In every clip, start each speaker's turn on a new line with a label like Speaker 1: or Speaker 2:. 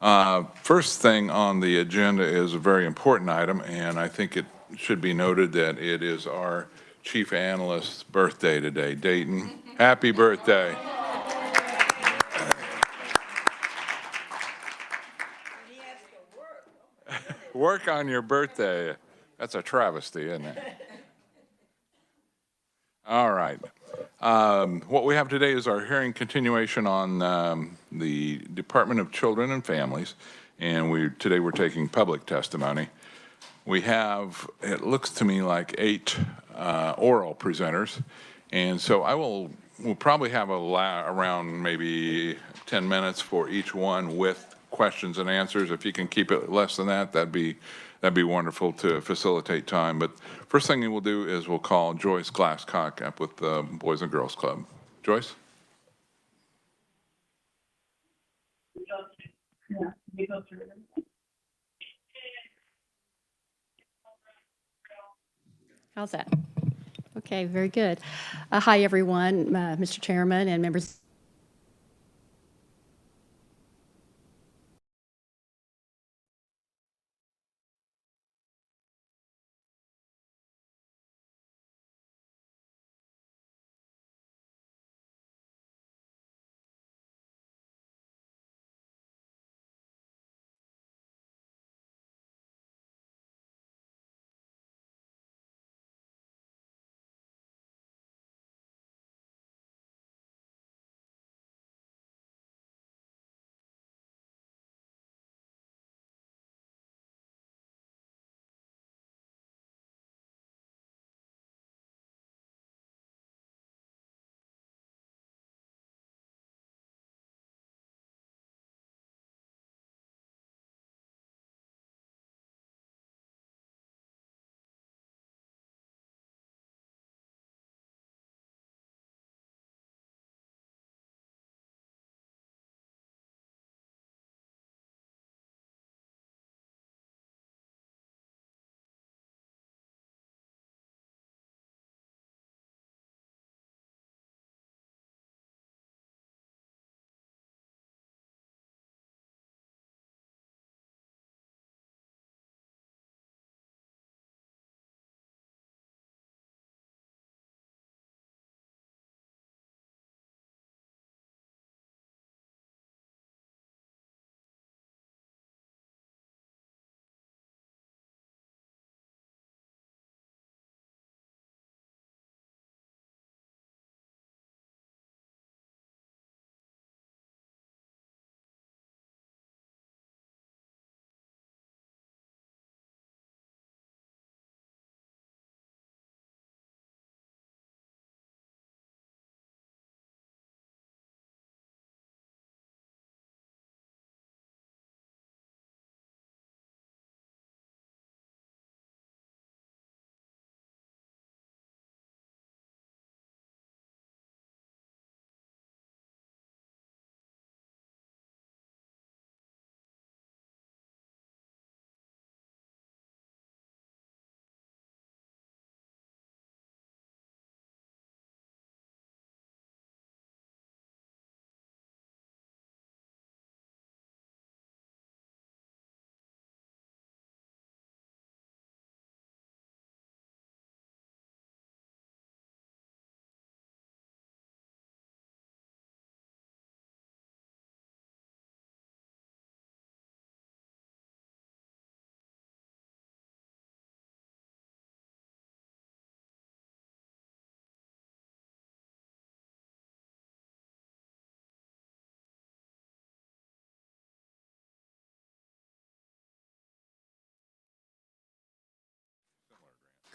Speaker 1: First thing on the agenda is a very important item, and I think it should be noted that it is our chief analyst's birthday today. Dayton, happy birthday. Work on your birthday. That's a travesty, isn't it? All right. What we have today is our hearing continuation on the Department of Children and Families, and today we're taking public testimony. We have, it looks to me like 8 oral presenters, and so we'll probably have around maybe 10 minutes for each one with questions and answers. If you can keep it less than that, that'd be wonderful to facilitate time. But first thing we'll do is we'll call Joyce Glasscock up with the Boys and Girls Club. Joyce?
Speaker 2: How's that? Okay, very good. Hi, everyone, Mr. Chairman and members.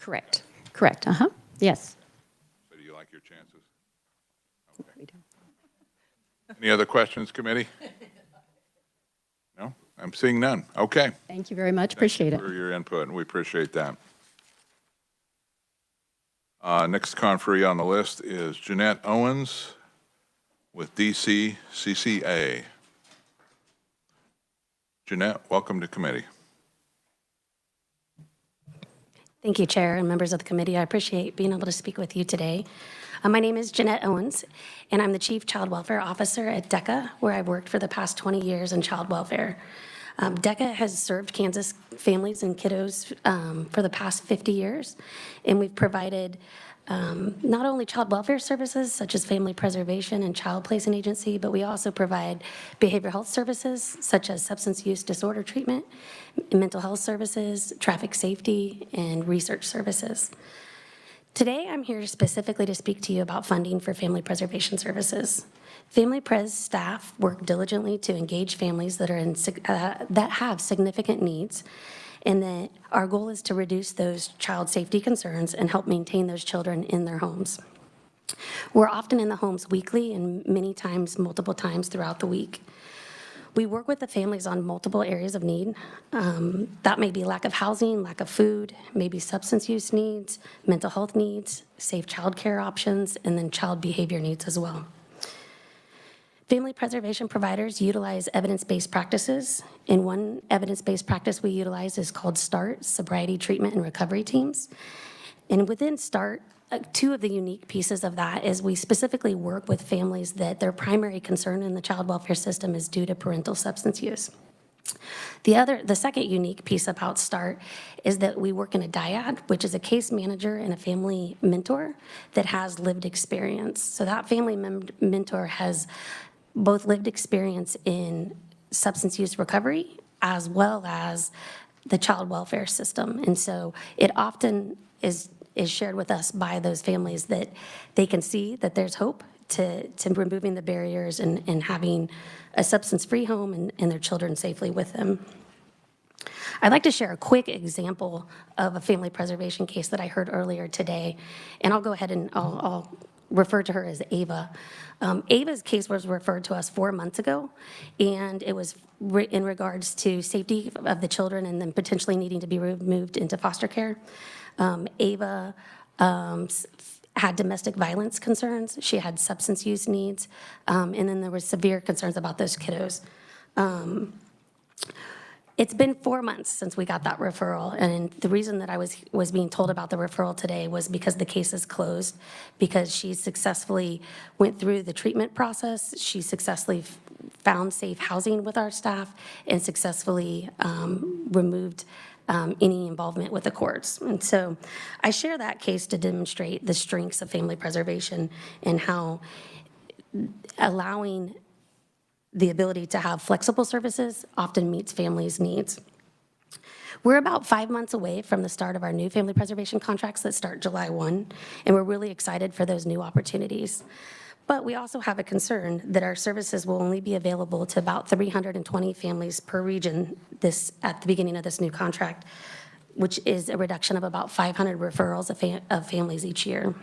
Speaker 2: Correct. Correct. Yes.
Speaker 1: So do you like your chances? Okay. Any other questions, committee? No? I'm seeing none. Okay.
Speaker 2: Thank you very much. Appreciate it.
Speaker 1: For your input, and we appreciate that. Next conferee on the list is Jeanette Owens with DCCCA. Jeanette, welcome to committee.
Speaker 3: Thank you, Chair and members of the committee. I appreciate being able to speak with you today. My name is Jeanette Owens, and I'm the Chief Child Welfare Officer at DECA, where I've worked for the past 20 years in child welfare. DECA has served Kansas families and kiddos for the past 50 years, and we've provided not only child welfare services such as family preservation and child placement agency, but we also provide behavioral health services such as substance use disorder treatment, mental health services, traffic safety, and research services. Today, I'm here specifically to speak to you about funding for family preservation services. Family Pres staff work diligently to engage families that have significant needs, and that our goal is to reduce those child safety concerns and help maintain those children in their homes. We're often in the homes weekly and many times, multiple times throughout the week. We work with the families on multiple areas of need. That may be lack of housing, lack of food, maybe substance use needs, mental health needs, safe childcare options, and then child behavior needs as well. Family preservation providers utilize evidence-based practices, and one evidence-based practice we utilize is called START, Sobriety Treatment and Recovery Teams. And within START, two of the unique pieces of that is we specifically work with families that their primary concern in the child welfare system is due to parental substance use. The second unique piece about START is that we work in a dyad, which is a case manager and a family mentor that has lived experience. So that family mentor has both lived experience in substance use recovery as well as the child welfare system. And so it often is shared with us by those families that they can see that there's hope to removing the barriers and having a substance-free home and their children safely with them. I'd like to share a quick example of a family preservation case that I heard earlier today, and I'll go ahead and I'll refer to her as Ava. Ava's case was referred to us 4 months ago, and it was in regards to safety of the children and then potentially needing to be removed into foster care. Ava had domestic violence concerns. She had substance use needs, and then there were severe concerns about those kiddos. It's been 4 months since we got that referral, and the reason that I was being told about the referral today was because the case is closed, because she successfully went through the treatment process, she successfully found safe housing with our staff, and successfully removed any involvement with the courts. And so I share that case to demonstrate the strengths of family preservation and how allowing the ability to have flexible services often meets families' needs. We're about 5 months away from the start of our new family preservation contracts that start July 1, and we're really excited for those new opportunities. But we also have a concern that our services will only be available to about 320 families per region at the beginning of this new contract, which is a reduction of about 500 referrals of families each year.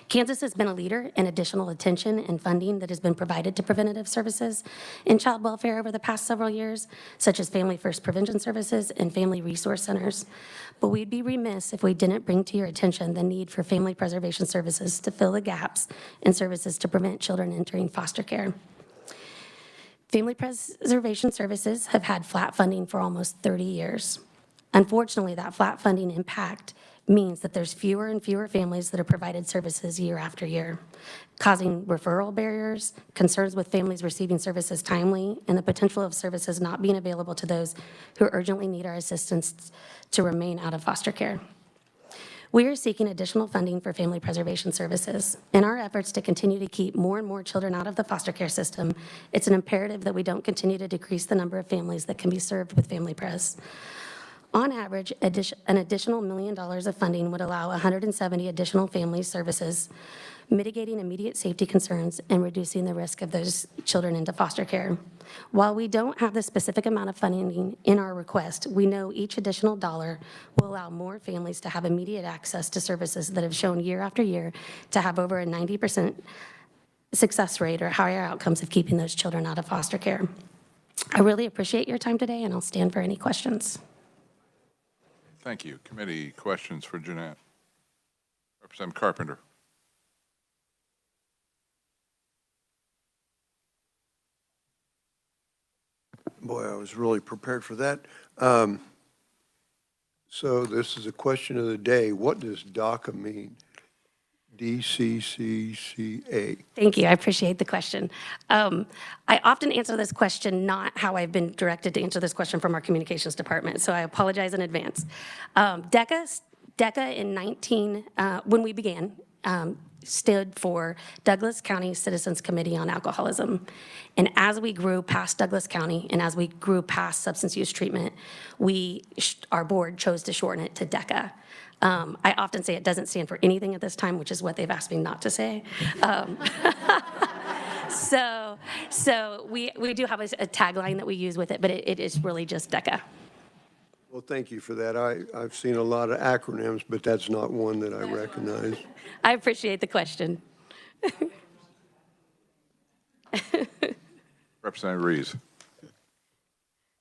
Speaker 3: Kansas has been a leader in additional attention and funding that has been provided to preventative services in child welfare over the past several years, such as Family First Prevention Services and Family Resource Centers. But we'd be remiss if we didn't bring to your attention the need for family preservation services to fill the gaps in services to prevent children entering foster care. Family preservation services have had flat funding for almost 30 years. Unfortunately, that flat funding impact means that there's fewer and fewer families that are provided services year after year, causing referral barriers, concerns with families receiving services timely, and the potential of services not being available to those who urgently need our assistance to remain out of foster care. We are seeking additional funding for family preservation services. In our efforts to continue to keep more and more children out of the foster care system, it's an imperative that we don't continue to decrease the number of families that can be served with Family Pres. On average, an additional $1 million of funding would allow 170 additional family services, mitigating immediate safety concerns and reducing the risk of those children into foster care. While we don't have the specific amount of funding in our request, we know each additional dollar will allow more families to have immediate access to services that have shown year after year to have over a 90% success rate or higher outcomes of keeping those children out of foster care. I really appreciate your time today, and I'll stand for any questions.
Speaker 1: Thank you. Committee questions for Jeanette. Representative Carpenter.
Speaker 4: Boy, I was really prepared for that. So this is a question of the day. What does DACA mean? DCCCA.
Speaker 3: Thank you. I appreciate the question. I often answer this question not how I've been directed to answer this question from our communications department, so I apologize in advance. DECA when we began, stood for Douglas County Citizens Committee on Alcoholism. And as we grew past Douglas County and as we grew past substance use treatment, our board chose to shorten it to DECA. I often say it doesn't stand for anything at this time, which is what they've asked me not to say. So we do have a tagline that we use with it, but it is really just DECA.
Speaker 4: Well, thank you for that. I've seen a lot of acronyms, but that's not one that I recognize.
Speaker 3: I appreciate the question.
Speaker 1: Representative Reeves.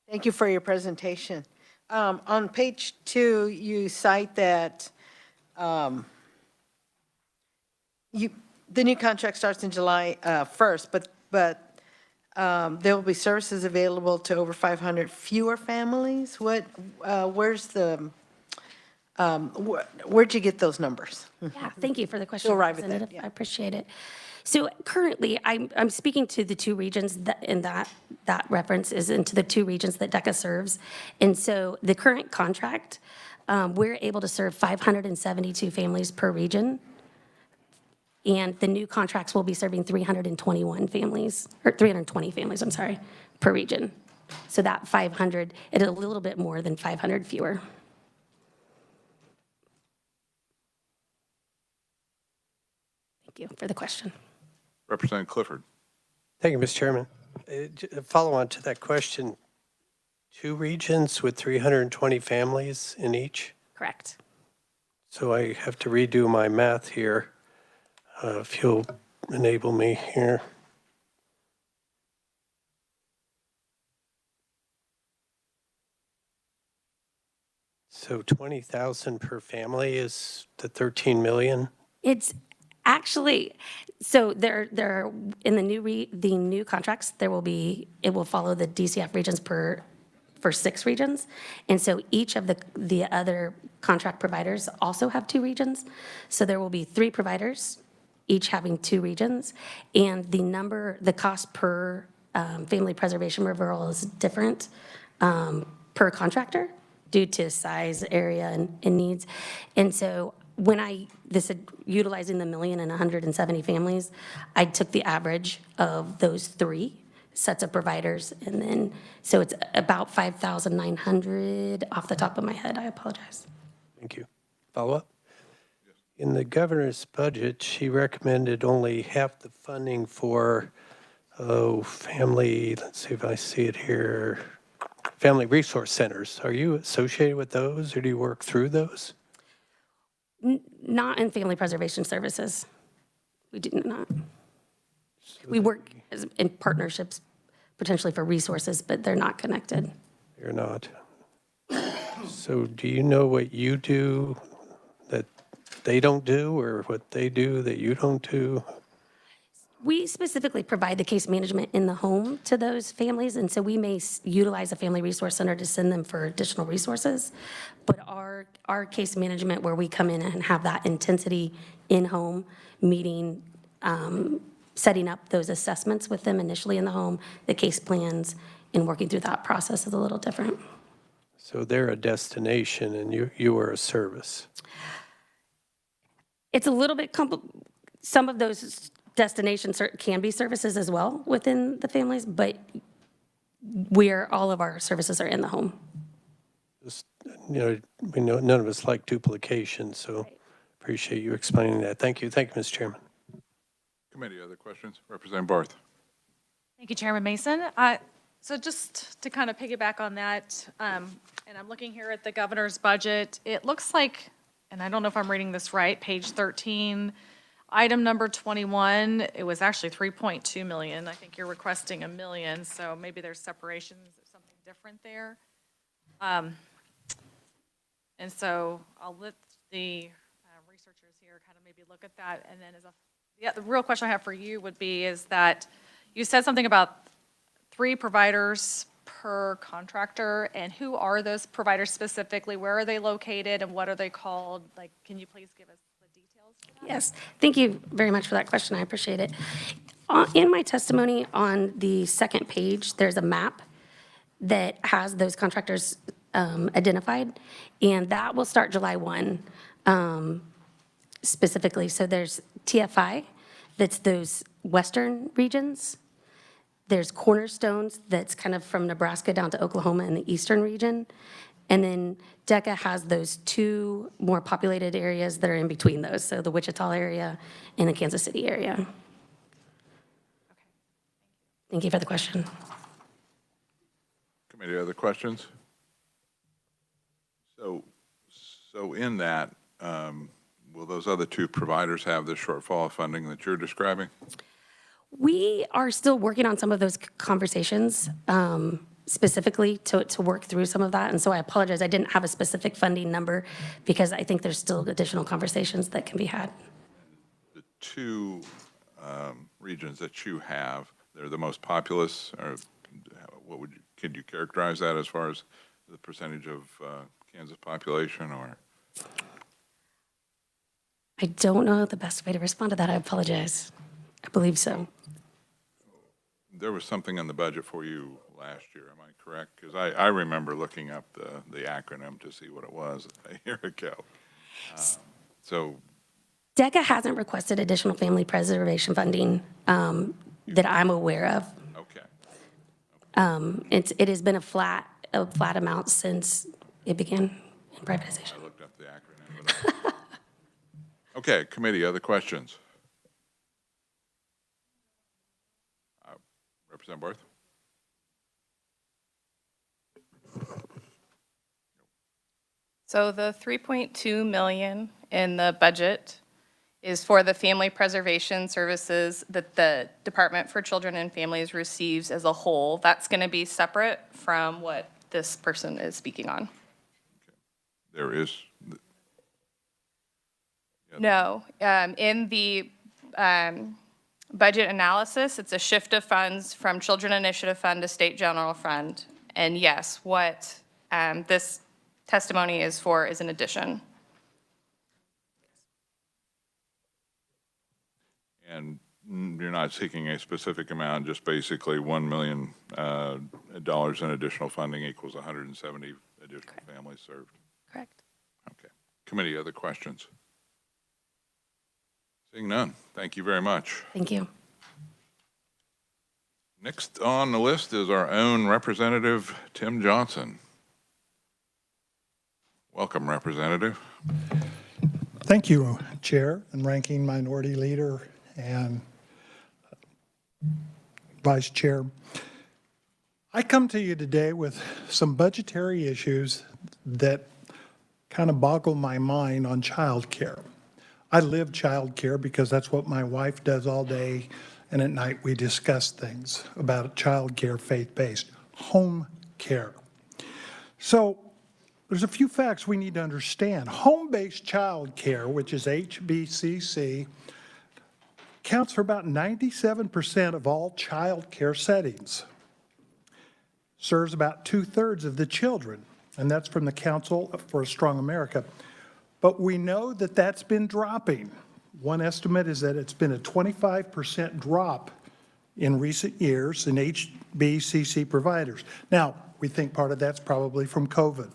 Speaker 5: Thank you for your presentation. On page 2, you cite that the new contract starts in July 1st, but there will be services available to over 500 fewer families. Where's the, where'd you get those numbers?
Speaker 3: Yeah, thank you for the question,
Speaker 5: You'll arrive at that,
Speaker 3: Representative.
Speaker 5: yeah.
Speaker 3: I appreciate it. So currently, I'm speaking to the two regions and that reference is into the two regions that DECA serves. And so the current contract, we're able to serve 572 families per region. And the new contracts will be serving 320 families, I'm sorry, per region. So that 500, it is a little bit more than 500 fewer. Thank you for the question.
Speaker 1: Representative Clifford.
Speaker 6: Thank you, Mr. Chairman. Follow on to that question, 2 regions with 320 families in each?
Speaker 3: Correct.
Speaker 6: So I have to redo my math here, if you'll enable me here. So 20,000 per family is the 13 million?
Speaker 3: It's actually, so there in the new contracts, it will follow the DCF regions for 6 regions. And so each of the other contract providers also have 2 regions. So there will be 3 providers, each having 2 regions. And the cost per family preservation referral is different per contractor due to size, area, and needs. And so utilizing the 1,170 families, I took the average of those 3 sets of providers, and then, so it's about 5,900 off the top of my head. I apologize.
Speaker 6: Thank you. Follow up? In the governor's budget, she recommended only half the funding for, family, let's see if I see it here, family resource centers. Are you associated with those, or do you work through those?
Speaker 3: Not in family preservation services. We do not. We work in partnerships potentially for resources, but they're not connected.
Speaker 6: You're not. So do you know what you do that they don't do, or what they do that you don't do?
Speaker 3: We specifically provide the case management in the home to those families, and so we may utilize a family resource center to send them for additional resources. But our case management, where we come in and have that intensity in-home meeting, setting up those assessments with them initially in the home, the case plans, and working through that process is a little different.
Speaker 6: So they're a destination and you are a service.
Speaker 3: It's a little bit some of those destinations can be services as well within the families, but all of our services are in the home.
Speaker 6: Just, we know none of us like duplication, so appreciate you explaining that. Thank you. Thank you, Mr. Chairman.
Speaker 1: Committee, other questions? Representative Barth.
Speaker 7: Thank you, Chairman Mason. So just to kind of piggyback on that, and I'm looking here at the governor's budget, it looks like, and I don't know if I'm reading this right, page 13, item number 21, it was actually 3.2 million. I think you're requesting $1 million, so maybe there's separations or something different there. And so I'll let the researchers here kind of maybe look at that. And then the real question I have for you would be is that you said something about 3 providers per contractor, and who are those providers specifically? Where are they located and what are they called? Like, can you please give us the details for
Speaker 3: Yes, thank you very much for that question. I appreciate it. In my testimony on the second page, there's a map that has those contractors identified, and that will start July 1 specifically. So there's TFI, that's those western regions. There's Cornerstones, that's kind of from Nebraska down to Oklahoma in the eastern region. And then DECA has those two more populated areas that are in between those, so the Wichita area and the Kansas City area. Thank you for the question.
Speaker 1: Committee, other questions? So in that, will those other two providers have the shortfall of funding that you're describing?
Speaker 3: We are still working on some of those conversations, specifically to work through some of that. And so I apologize, I didn't have a specific funding number because I think there's still additional conversations that can be had.
Speaker 1: The two regions that you have, they're the most populous, or could you characterize that as far as the percentage of Kansas population, or?
Speaker 3: I don't know the best way to respond to that. I apologize. I believe so.
Speaker 1: There was something in the budget for you last year, am I correct? Because I remember looking up the acronym to see what it was a year ago. So
Speaker 3: DECA hasn't requested additional family preservation funding that I'm aware of.
Speaker 1: okay,
Speaker 3: It has been a flat amount since it began in privatization.
Speaker 1: I looked up the acronym. But okay, committee, other questions? Representative Barth?
Speaker 8: So the 3.2 million in the budget is for the family preservation services that the Department for Children and Families receives as a whole. That's going to be separate from what this person is speaking on.
Speaker 1: There is.
Speaker 8: No, in the budget analysis, it's a shift of funds from Children Initiative Fund to State General Fund. And yes, what this testimony is for is an addition.
Speaker 1: And you're not seeking a specific amount, just basically $1 million in additional funding equals 170 additional families served.
Speaker 3: Correct.
Speaker 1: Okay. Committee, other questions? Seeing none, thank you very much.
Speaker 3: Thank you.
Speaker 1: Next on the list is our own Representative Tim Johnson. Welcome, Representative.
Speaker 9: Thank you, Chair and Ranking Minority Leader and Vice Chair. I come to you today with some budgetary issues that kind of boggle my mind on child care. I live child care because that's what my wife does all day, and at night we discuss things about child care, faith-based, home care. So there's a few facts we need to understand. Home-based child care, which is HBCC, accounts for about 97% of all child care settings, serves about 2/3 of the children, and that's from the Council for a Strong America. But we know that that's been dropping. One estimate is that it's been a 25% drop in recent years in HBCC providers. Now, we think part of that's probably from COVID.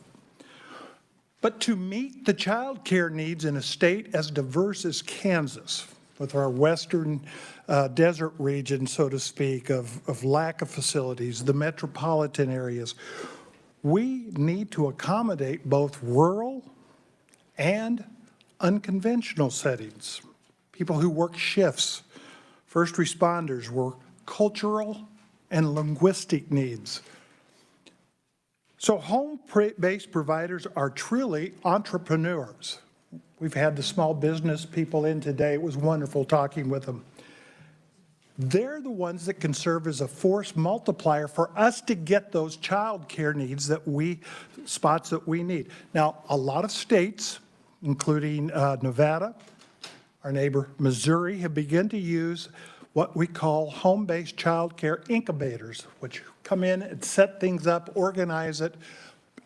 Speaker 9: But to meet the child care needs in a state as diverse as Kansas, with our western desert region, so to speak, of lack of facilities, the metropolitan areas, we need to accommodate both rural and unconventional settings. People who work shifts, first responders, work cultural and linguistic needs. So home-based providers are truly entrepreneurs. We've had the small business people in today. It was wonderful talking with them. They're the ones that can serve as a force multiplier for us to get those child care needs spots that we need. Now, a lot of states, including Nevada, our neighbor Missouri, have begun to use what we call home-based child care incubators, which come in and set things up, organize it,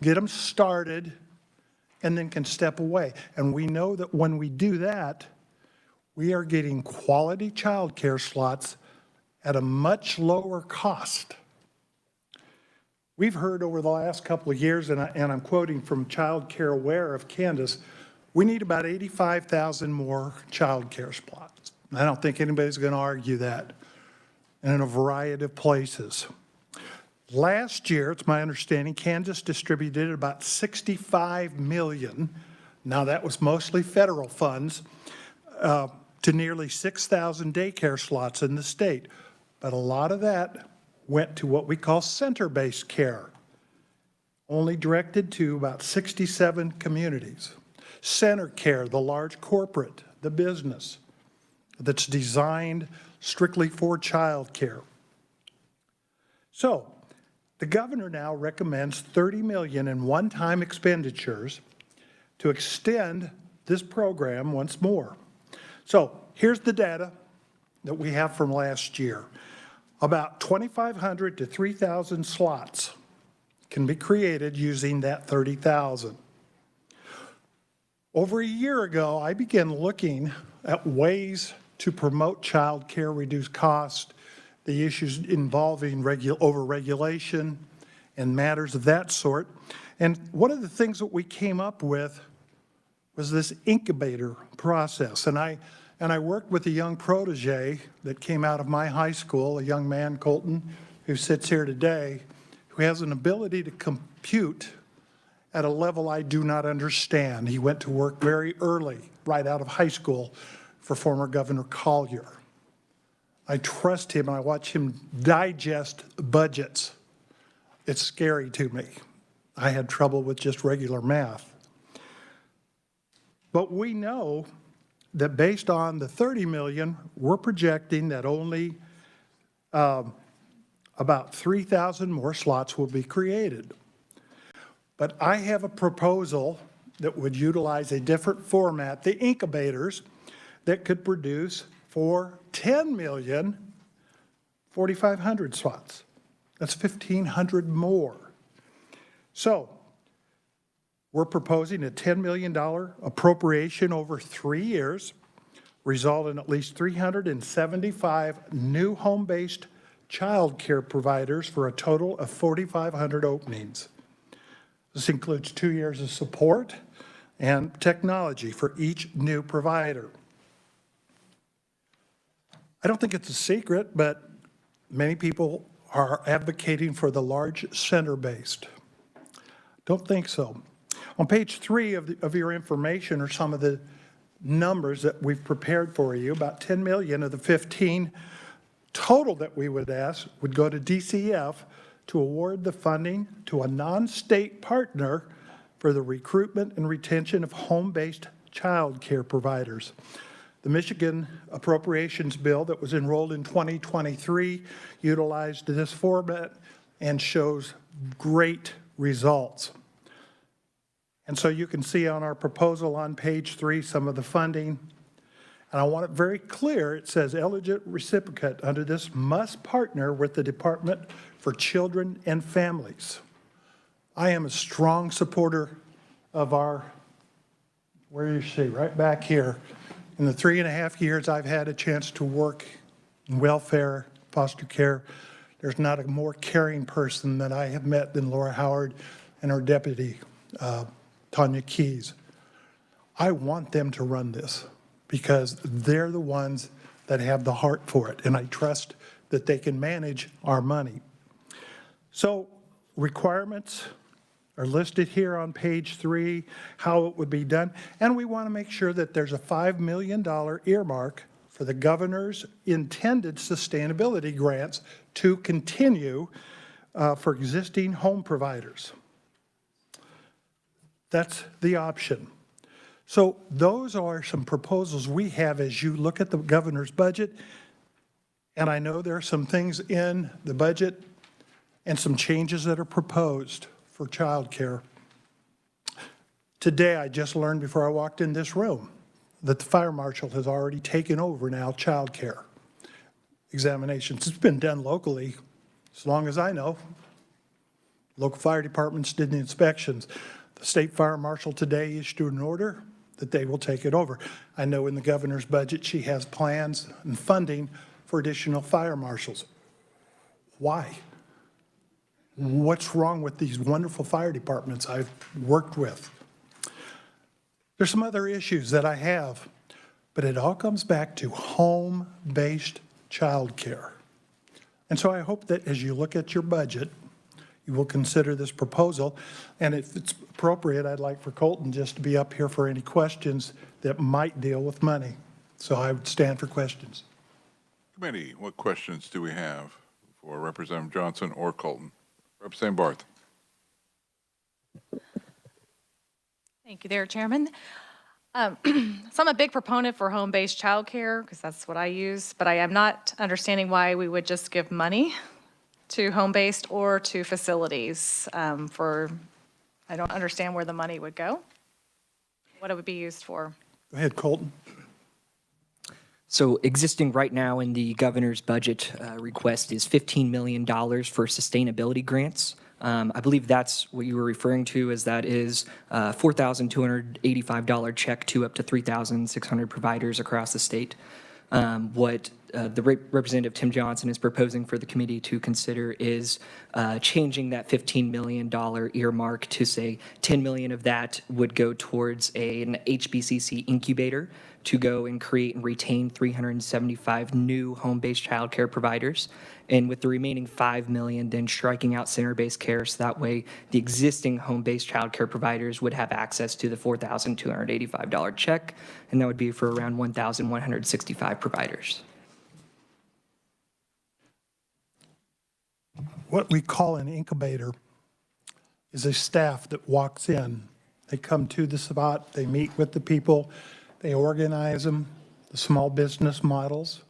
Speaker 9: get them started, and then can step away. And we know that when we do that, we are getting quality childcare slots at a much lower cost. We've heard over the last couple of years, and I'm quoting from Child Care Aware of Kansas, we need about 85,000 more child care slots. I don't think anybody's going to argue that, and in a variety of places. Last year, it's my understanding, Kansas distributed about 65 million, now that was mostly federal funds, to nearly 6,000 daycare slots in the state. But a lot of that went to what we call center-based care, only directed to about 67 communities. Center care, the large corporate, the business that's designed strictly for child care. So the governor now recommends $30 million in one-time expenditures to extend this program once more. So here's the data that we have from last year. About 2,500 to 3,000 slots can be created using that 30,000. Over a year ago, I began looking at ways to promote child care, reduce cost, the issues involving overregulation and matters of that sort. And one of the things that we came up with was this incubator process. And I worked with a young protege that came out of my high school, a young man, Colton, who sits here today, who has an ability to compute at a level I do not understand. He went to work very early, right out of high school, for former Governor Collier. I trust him and I watch him digest budgets. It's scary to me. I had trouble with just regular math. But we know that based on the 30 million, we're projecting that only about 3,000 more slots will be created. But I have a proposal that would utilize a different format, the incubators, that could produce for 10 million, 4,500 slots. That's 1,500 more. So we're proposing a $10 million appropriation over 3 years, result in at least 375 new home-based child care providers for a total of 4,500 openings. This includes 2 years of support and technology for each new provider. I don't think it's a secret, but many people are advocating for the large center-based. Don't think so. On page 3 of your information are some of the numbers that we've prepared for you. About 10 million of the 15 total that we would ask would go to DCF to award the funding to a non-state partner for the recruitment and retention of home-based child care providers. The Michigan appropriations bill that was enrolled in 2023 utilized this format and shows great results. And so you can see on our proposal on page 3 some of the funding. And I want it very clear. It says eligible recipient under this must partner with the Department for Children and Families. I am a strong supporter of our, where you see, right back here. In the 3.5 years I've had a chance to work in welfare, foster care, there's not a more caring person that I have met than Laura Howard and her deputy, Tanya Keys. I want them to run this because they're the ones that have the heart for it, and I trust that they can manage our money. So requirements are listed here on page 3, how it would be done, and we want to make sure that there's a $5 million earmark for the governor's intended sustainability grants to continue for existing home providers. That's the option. So those are some proposals we have as you look at the governor's budget. And I know there are some things in the budget and some changes that are proposed for child care. Today, I just learned before I walked in this room that the fire marshal has already taken over now child care examinations. It's been done locally as long as I know. Local fire departments did the inspections. The state fire marshal today issued an order that they will take it over. I know in the governor's budget, she has plans and funding for additional fire marshals. Why? What's wrong with these wonderful fire departments I've worked with? There's some other issues that I have, but it all comes back to home-based childcare. And so I hope that as you look at your budget, you will consider this proposal. And if it's appropriate, I'd like for Colton just to be up here for any questions that might deal with money. So I would stand for questions.
Speaker 1: Committee, what questions do we have for Representative Johnson or Colton? Representative Barth.
Speaker 7: Thank you there, Chairman. So I'm a big proponent for home-based childcare because that's what I use, but I am not understanding why we would just give money to home-based or to facilities I don't understand where the money would go, what it would be used for.
Speaker 9: Go ahead, Colton.
Speaker 10: So existing right now in the governor's budget request is $15 million for sustainability grants. I believe that's what you were referring to, as that is a $4,285 check to up to 3,600 providers across the state. What the Representative Tim Johnson is proposing for the committee to consider is changing that $15 million earmark to say 10 million of that would go towards an HBCC incubator to go and create and retain 375 new home-based childcare providers. And with the remaining 5 million, then striking out center-based care, so that way the existing home-based childcare providers would have access to the $4,285 check, and that would be for around 1,165 providers.
Speaker 9: What we call an incubator is a staff that walks in. They come to the spot, they meet with the people, they organize them, the small business models.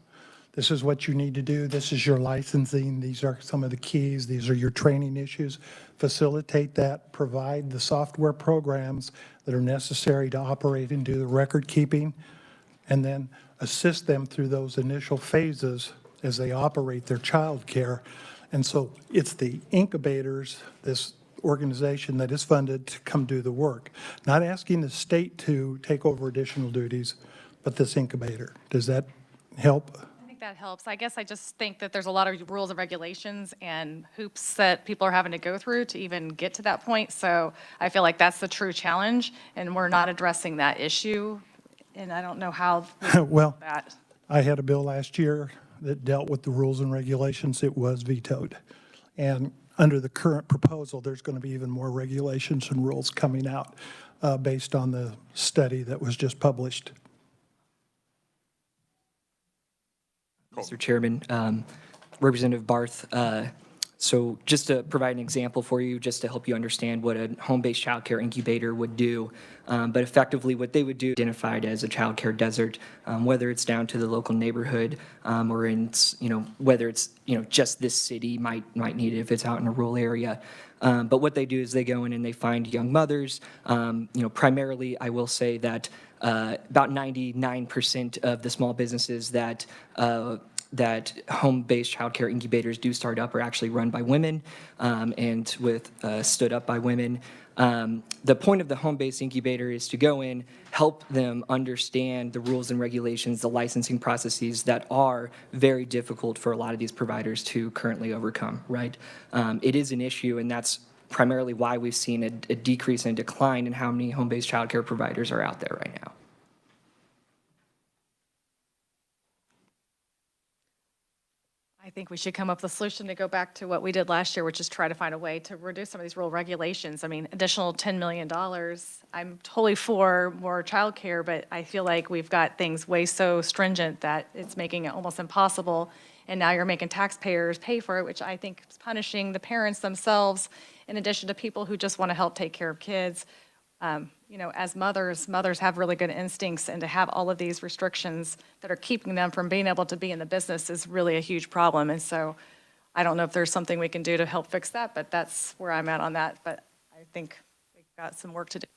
Speaker 9: This is what you need to do. This is your licensing. These are some of the keys. These are your training issues. Facilitate that, provide the software programs that are necessary to operate and do the record keeping, and then assist them through those initial phases as they operate their child care. And so it's the incubators, this organization that is funded to come do the work. Not asking the state to take over additional duties, but this incubator. Does that help?
Speaker 7: I think that helps. I guess I just think that there's a lot of rules and regulations and hoops that people are having to go through to even get to that point. So I feel like that's the true challenge, and we're not addressing that issue. And I don't know how
Speaker 9: Well,
Speaker 7: that.
Speaker 9: I had a bill last year that dealt with the rules and regulations. It was vetoed. And under the current proposal, there's going to be even more regulations and rules coming out based on the study that was just published.
Speaker 10: Mr. Chairman, Representative Barth, so just to provide an example for you, just to help you understand what a home-based child care incubator would do, but effectively what they would do, identified as a child care desert, whether it's down to the local neighborhood or in, whether it's, just this city might need it if it's out in a rural area. But what they do is they go in and they find young mothers, primarily I will say that about 99% of the small businesses that home-based childcare incubators do start up are actually run by women and stood up by women. The point of the home-based incubator is to go in, help them understand the rules and regulations, the licensing processes that are very difficult for a lot of these providers to currently overcome, right? It is an issue, and that's primarily why we've seen a decrease and decline in how many home-based childcare providers are out there right now.
Speaker 7: I think we should come up with a solution to go back to what we did last year, which is try to find a way to reduce some of these rule regulations. I mean, additional $10 million. I'm totally for more childcare, but I feel like we've got things way so stringent that it's making it almost impossible. And now you're making taxpayers pay for it, which I think is punishing the parents themselves, in addition to people who just want to help take care of kids. As mothers have really good instincts, and to have all of these restrictions that are keeping them from being able to be in the business is really a huge problem. And so I don't know if there's something we can do to help fix that, but that's where I'm at on that. But I think we've got some work to do.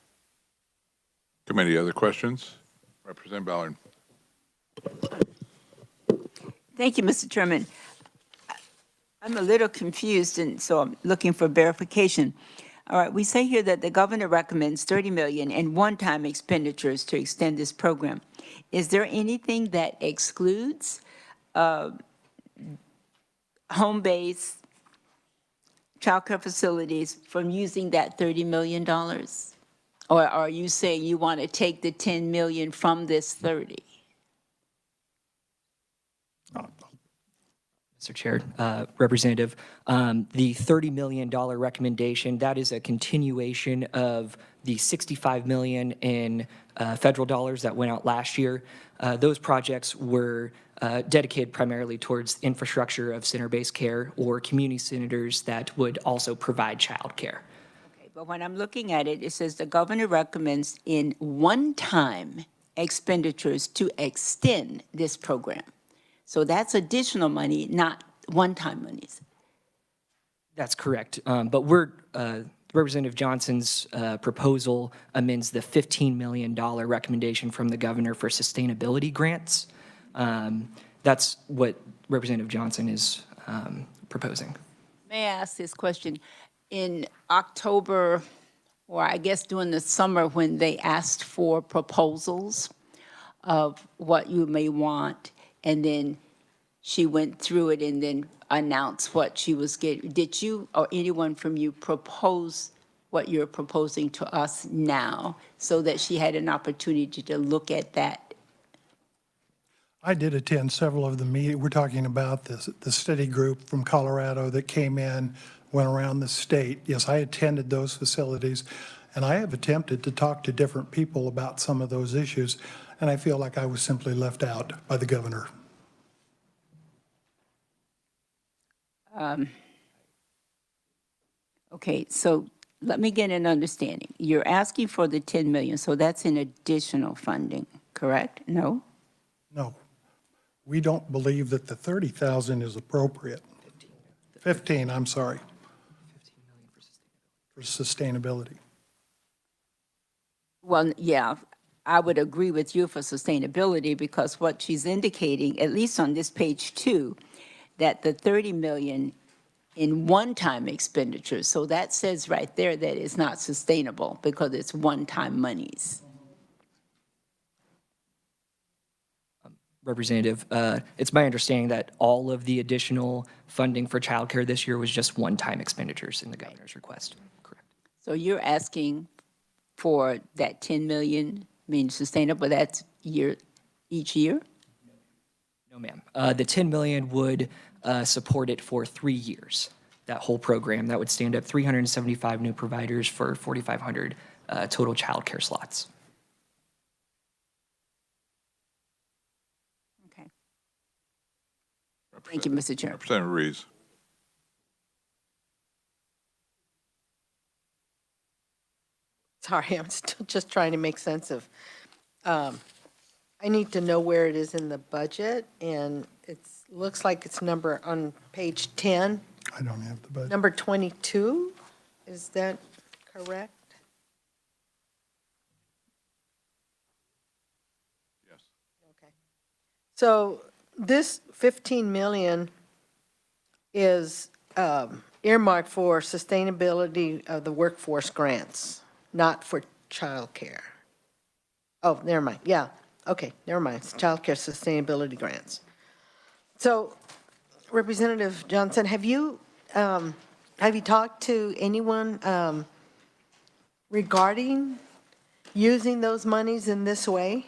Speaker 1: Committee, other questions? Representative Ballard.
Speaker 11: Thank you, Mr. Chairman. I'm a little confused, and so I'm looking for verification. All right, we say here that the governor recommends 30 million in one-time expenditures to extend this program. Is there anything that excludes home-based childcare facilities from using that $30 million? Or are you saying you want to take the 10 million from this 30?
Speaker 10: Mr. Chair, Representative, the $30 million recommendation, that is a continuation of the $65 million in federal dollars that went out last year. Those projects were dedicated primarily towards infrastructure of center-based care or community centers that would also provide childcare.
Speaker 11: Okay, but when I'm looking at it, it says the governor recommends in one-time expenditures to extend this program. So that's additional money, not one-time monies.
Speaker 10: That's correct. But Representative Johnson's proposal amends the $15 million recommendation from the governor for sustainability grants. That's what Representative Johnson is proposing.
Speaker 11: May I ask this question? In October, or I guess during the summer, when they asked for proposals of what you may want, and then she went through it and then announced what she was getting, did you or anyone from you propose what you're proposing to us now so that she had an opportunity to look at that?
Speaker 9: I did attend several of the meetings. We're talking about the study group from Colorado that came in, went around the state. Yes, I attended those facilities, and I have attempted to talk to different people about some of those issues, and I feel like I was simply left out by the governor.
Speaker 11: Okay, so let me get an understanding. You're asking for the 10 million, so that's an additional funding, correct? No?
Speaker 9: No, we don't believe that the 30,000 is appropriate. 15, I'm sorry. 15 million for sustainability.
Speaker 11: Well, yeah, I would agree with you for sustainability because what she's indicating, at least on this page 2, that the 30 million in one-time expenditures, so that says right there that it's not sustainable because it's one-time monies.
Speaker 10: Representative, it's my understanding that all of the additional funding for childcare this year was just one-time expenditures in the governor's request. Correct.
Speaker 11: So you're asking for that 10 million being sustainable, that's each year?
Speaker 10: No, ma'am. The 10 million would support it for 3 years. That whole program, that would stand up 375 new providers for 4,500 total childcare slots.
Speaker 11: Okay. Thank you, Mr. Chair.
Speaker 1: Representative Reeves.
Speaker 5: Sorry, I'm still just trying to make sense of, I need to know where it is in the budget, and it looks like it's number on page 10,
Speaker 9: I don't have the budget.
Speaker 5: number 22. Is that correct?
Speaker 1: Yes.
Speaker 5: Okay. So this 15 million is earmarked for sustainability of the workforce grants, not for childcare. Oh, never mind. Yeah. Okay, never mind. It's childcare sustainability grants. So, Representative Johnson, have you talked to anyone regarding using those monies in this way?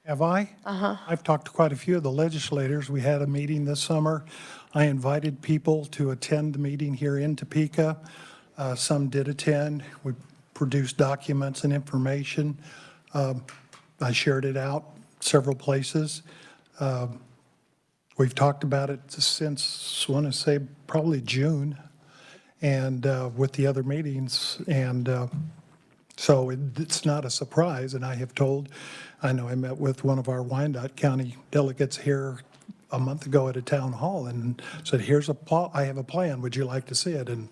Speaker 9: Have I? I've talked to quite a few of the legislators. We had a meeting this summer. I invited people to attend the meeting here in Topeka. Some did attend. We produced documents and information. I shared it out several places. We've talked about it since, I want to say, probably June, and with the other meetings. And so it's not a surprise. And I have told, I know I met with one of our Wyandotte County delegates here a month ago at a town hall and said, I have a plan. Would you like to see it? And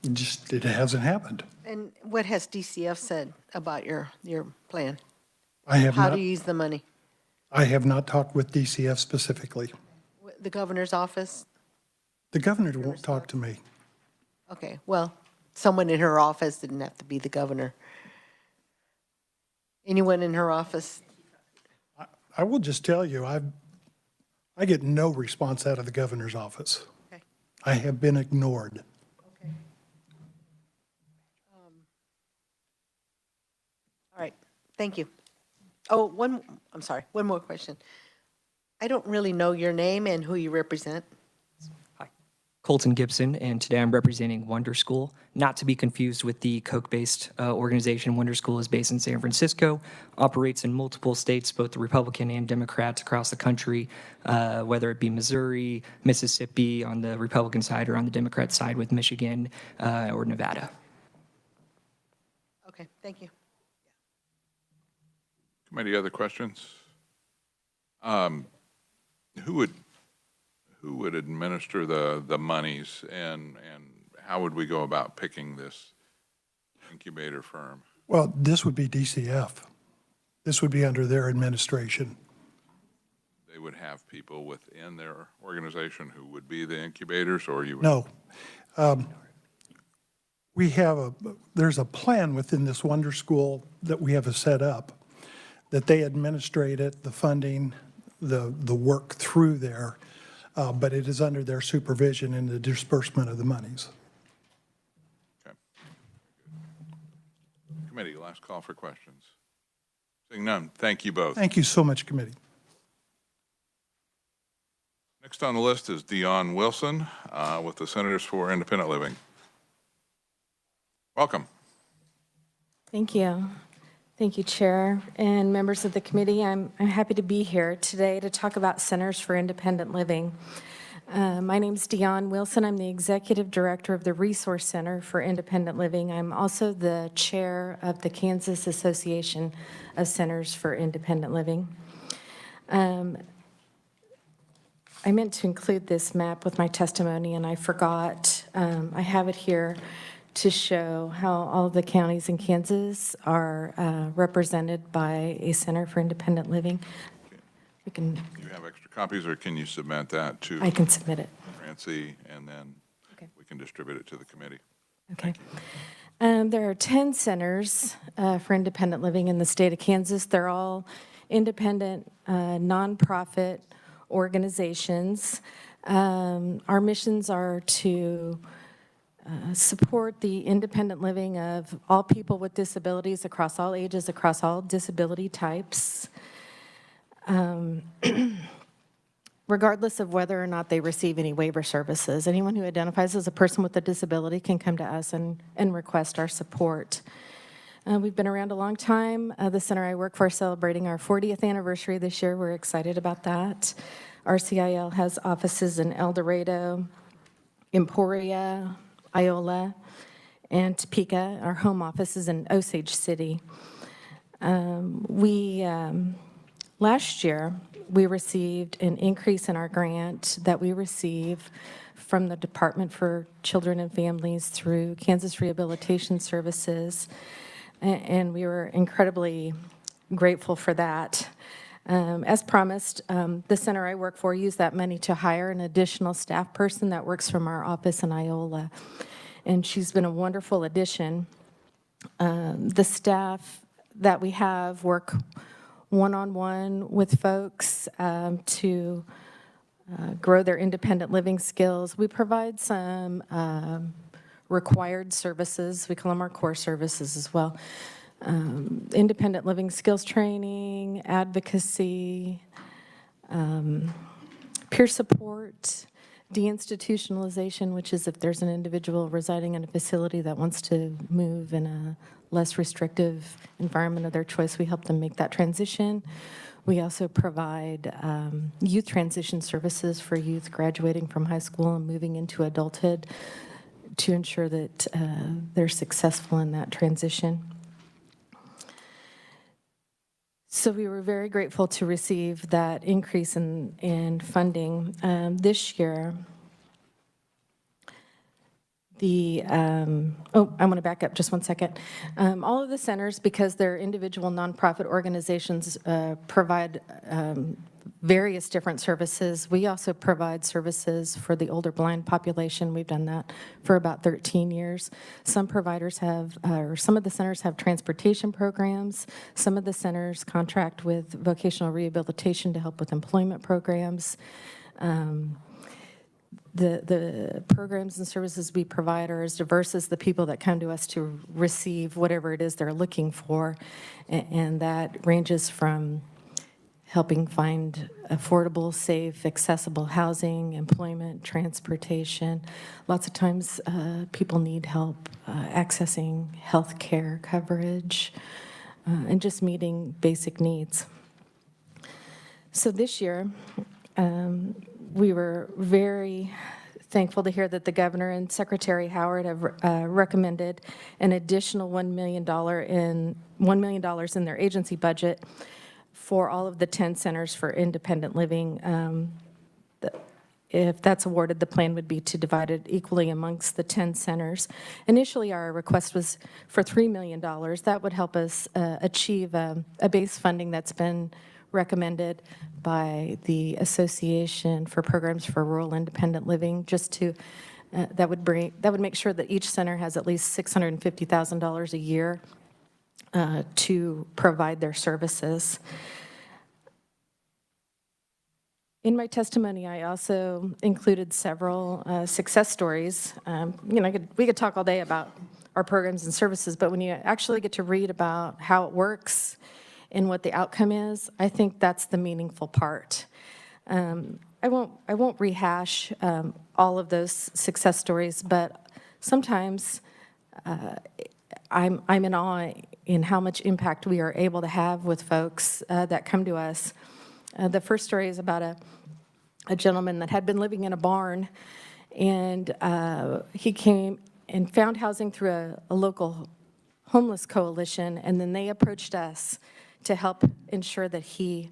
Speaker 9: it hasn't happened.
Speaker 5: And what has DCF said about your plan?
Speaker 9: I have
Speaker 5: How
Speaker 9: not.
Speaker 5: to use the money?
Speaker 9: I have not talked with DCF specifically.
Speaker 5: The governor's office?
Speaker 9: The governor won't talk to me.
Speaker 5: Okay, well, someone in her office, didn't have to be the governor. Anyone in her office?
Speaker 9: I will just tell you, I get no response out of the governor's office.
Speaker 5: Okay.
Speaker 9: I have been ignored.
Speaker 5: Okay. All right, thank you. Oh, I'm sorry, one more question. I don't really know your name and who you represent.
Speaker 10: Colton Gibson, and today I'm representing Wonder School, not to be confused with the Koch-based organization. Wonder School is based in San Francisco, operates in multiple states, both the Republican and Democrats across the country, whether it be Missouri, Mississippi on the Republican side, or on the Democrat side with Michigan or Nevada.
Speaker 5: Okay, thank you.
Speaker 1: Committee, other questions? Who would administer the monies, and how would we go about picking this incubator firm?
Speaker 9: Well, this would be DCF. This would be under their administration.
Speaker 1: They would have people within their organization who would be the incubators, or you would?
Speaker 9: No. There's a plan within this Wonder School that we have set up, that they administrate it, the funding, the work through there, but it is under their supervision in the disbursement of the monies.
Speaker 1: Okay. Committee, last call for questions. Seeing none, thank you both.
Speaker 9: Thank you so much, committee.
Speaker 1: Next on the list is Dion Wilson with the Senators for Independent Living. Welcome.
Speaker 12: Thank you. Thank you, Chair and members of the committee. I'm happy to be here today to talk about Centers for Independent Living. My name is Dion Wilson. I'm the Executive Director of the Resource Center for Independent Living. I'm also the Chair of the Kansas Association of Centers for Independent Living. I meant to include this map with my testimony, and I forgot. I have it here to show how all of the counties in Kansas are represented by a Center for Independent Living. We can.
Speaker 1: Do you have extra copies, or can you submit that to?
Speaker 12: I can submit it.
Speaker 1: Francie, and then we can distribute it to the committee.
Speaker 12: Okay. There are 10 centers for independent living in the state of Kansas. They're all independent, nonprofit organizations. Our missions are to support the independent living of all people with disabilities across all ages, across all disability types, regardless of whether or not they receive any waiver services. Anyone who identifies as a person with a disability can come to us and request our support. We've been around a long time. The center I work for is celebrating our 40th anniversary this year. We're excited about that. RCIL has offices in El Dorado, Emporia, Iola, and Topeka. Our home office is in Osage City. Last year, we received an increase in our grant that we receive from the Department for Children and Families through Kansas Rehabilitation Services, and we were incredibly grateful for that. As promised, the center I work for used that money to hire an additional staff person that works from our office in Iola, and she's been a wonderful addition. The staff that we have work one-on-one with folks to grow their independent living skills. We provide some required services. We call them our core services as well. Independent living skills training, advocacy, peer support, deinstitutionalization, which is if there's an individual residing in a facility that wants to move in a less restrictive environment of their choice, we help them make that transition. We also provide youth transition services for youth graduating from high school and moving into adulthood to ensure that they're successful in that transition. So we were very grateful to receive that increase in funding. This year, I want to back up just one second. All of the centers, because they're individual nonprofit organizations, provide various different services. We also provide services for the older blind population. We've done that for about 13 years. Some providers have, or some of the centers have transportation programs. Some of the centers contract with vocational rehabilitation to help with employment programs. The programs and services we provide are as diverse as the people that come to us to receive whatever it is they're looking for, and that ranges from helping find affordable, safe, accessible housing, employment, transportation. Lots of times people need help accessing health care coverage and just meeting basic needs. So this year, we were very thankful to hear that the governor and Secretary Howard have recommended an additional $1 million in their agency budget for all of the 10 centers for independent living. If that's awarded, the plan would be to divide it equally amongst the 10 centers. Initially, our request was for $3 million. That would help us achieve a base funding that's been recommended by the Association for Programs for Rural Independent Living, just to, that would make sure that each center has at least $650,000 a year to provide their services. In my testimony, I also included several success stories. We could talk all day about our programs and services, but when you actually get to read about how it works and what the outcome is, I think that's the meaningful part. I won't rehash all of those success stories, but sometimes I'm in awe in how much impact we are able to have with folks that come to us. The first story is about a gentleman that had been living in a barn, and he came and found housing through a local homeless coalition, and then they approached us to help ensure that he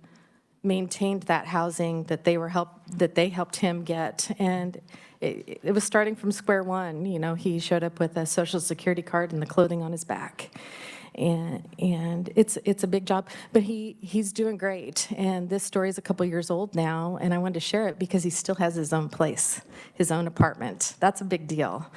Speaker 12: maintained that housing that they helped him get. And it was starting from square one. He showed up with a Social Security card and the clothing on his back. And it's a big job, but he's doing great. And this story is a couple years old now, and I wanted to share it because he still has his own place, his own apartment. That's a big deal.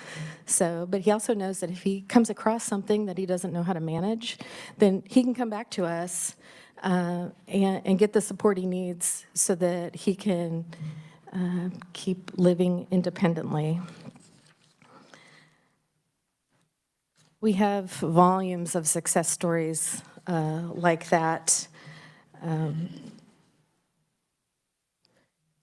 Speaker 12: But he also knows that if he comes across something that he doesn't know how to manage, then he can come back to us and get the support he needs so that he can keep living independently. We have volumes of success stories like that.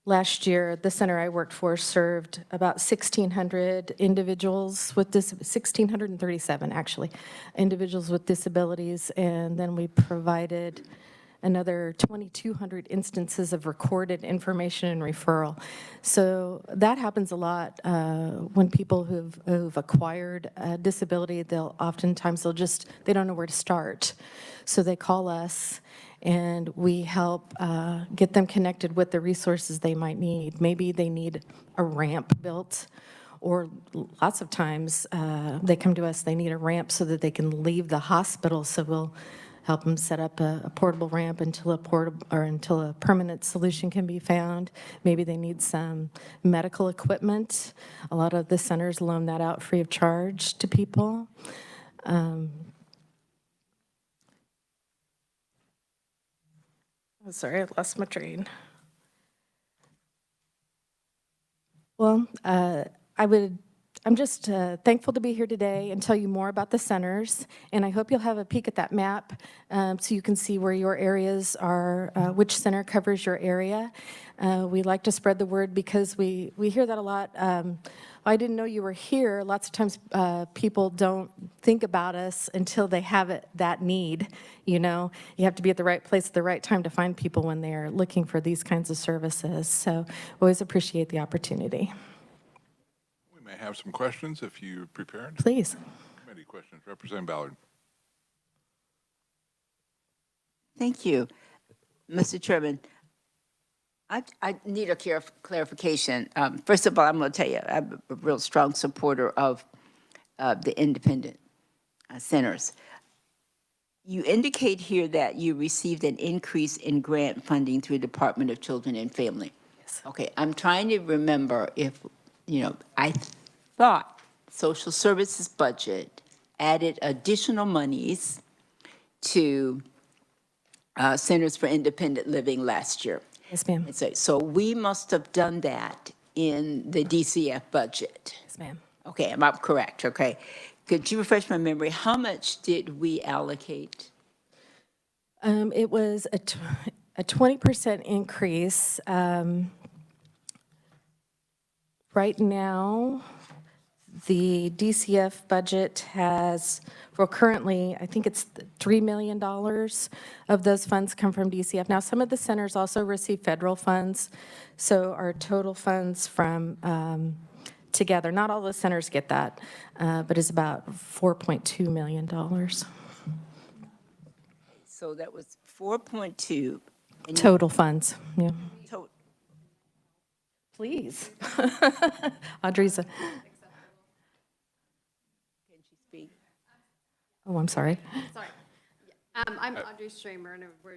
Speaker 12: Last year, the center I worked for served about 1,600 individuals with 1,637 actually, individuals with disabilities, and then we provided another 2,200 instances of recorded information and referral. So that happens a lot when people who've acquired a disability, they don't know where to start. So they call us and we help get them connected with the resources they might need. Maybe they need a ramp built, or lots of times they come to us, they need a ramp so that they can leave the hospital, so we'll help them set up a portable ramp until a permanent solution can be found. Maybe they need some medical equipment. A lot of the centers loan that out free of charge to people. Sorry, I lost my train. Well, I'm just thankful to be here today and tell you more about the centers, and I hope you'll have a peek at that map so you can see where your areas are, which center covers your area. We like to spread the word because we hear that a lot. I didn't know you were here. Lots of times people don't think about us until they have that need. You have to be at the right place at the right time to find people when they're looking for these kinds of services. So always appreciate the opportunity.
Speaker 1: I have some questions if you're prepared.
Speaker 12: Please.
Speaker 1: Committee questions. Representative Ballard.
Speaker 11: Thank you, Mr. Chairman. I need a clarification. First of all, I'm going to tell you, I'm a real strong supporter of the independent centers. You indicate here that you received an increase in grant funding through Department of Children and Family.
Speaker 12: Yes.
Speaker 11: Okay, I'm trying to remember if, I thought social services budget added additional monies to Centers for Independent Living last year.
Speaker 12: Yes, ma'am.
Speaker 11: And so we must have done that in the DCF budget.
Speaker 12: Yes, ma'am.
Speaker 11: Okay, am I correct? Okay. Could you refresh my memory? How much did we allocate?
Speaker 12: It was a 20% increase. Right now, the DCF budget has, well, currently, I think it's $3 million of those funds come from DCF. Now, some of the centers also receive federal funds, so our total funds from together, not all the centers get that, but it's about $4.2 million.
Speaker 11: So that was 4.2. and you-
Speaker 12: Total funds, yeah.
Speaker 11: to-
Speaker 12: Please. Audrey's,
Speaker 11: Can she speak?
Speaker 12: oh, I'm sorry.
Speaker 2: Sorry. I'm Audrey Stramer, and we're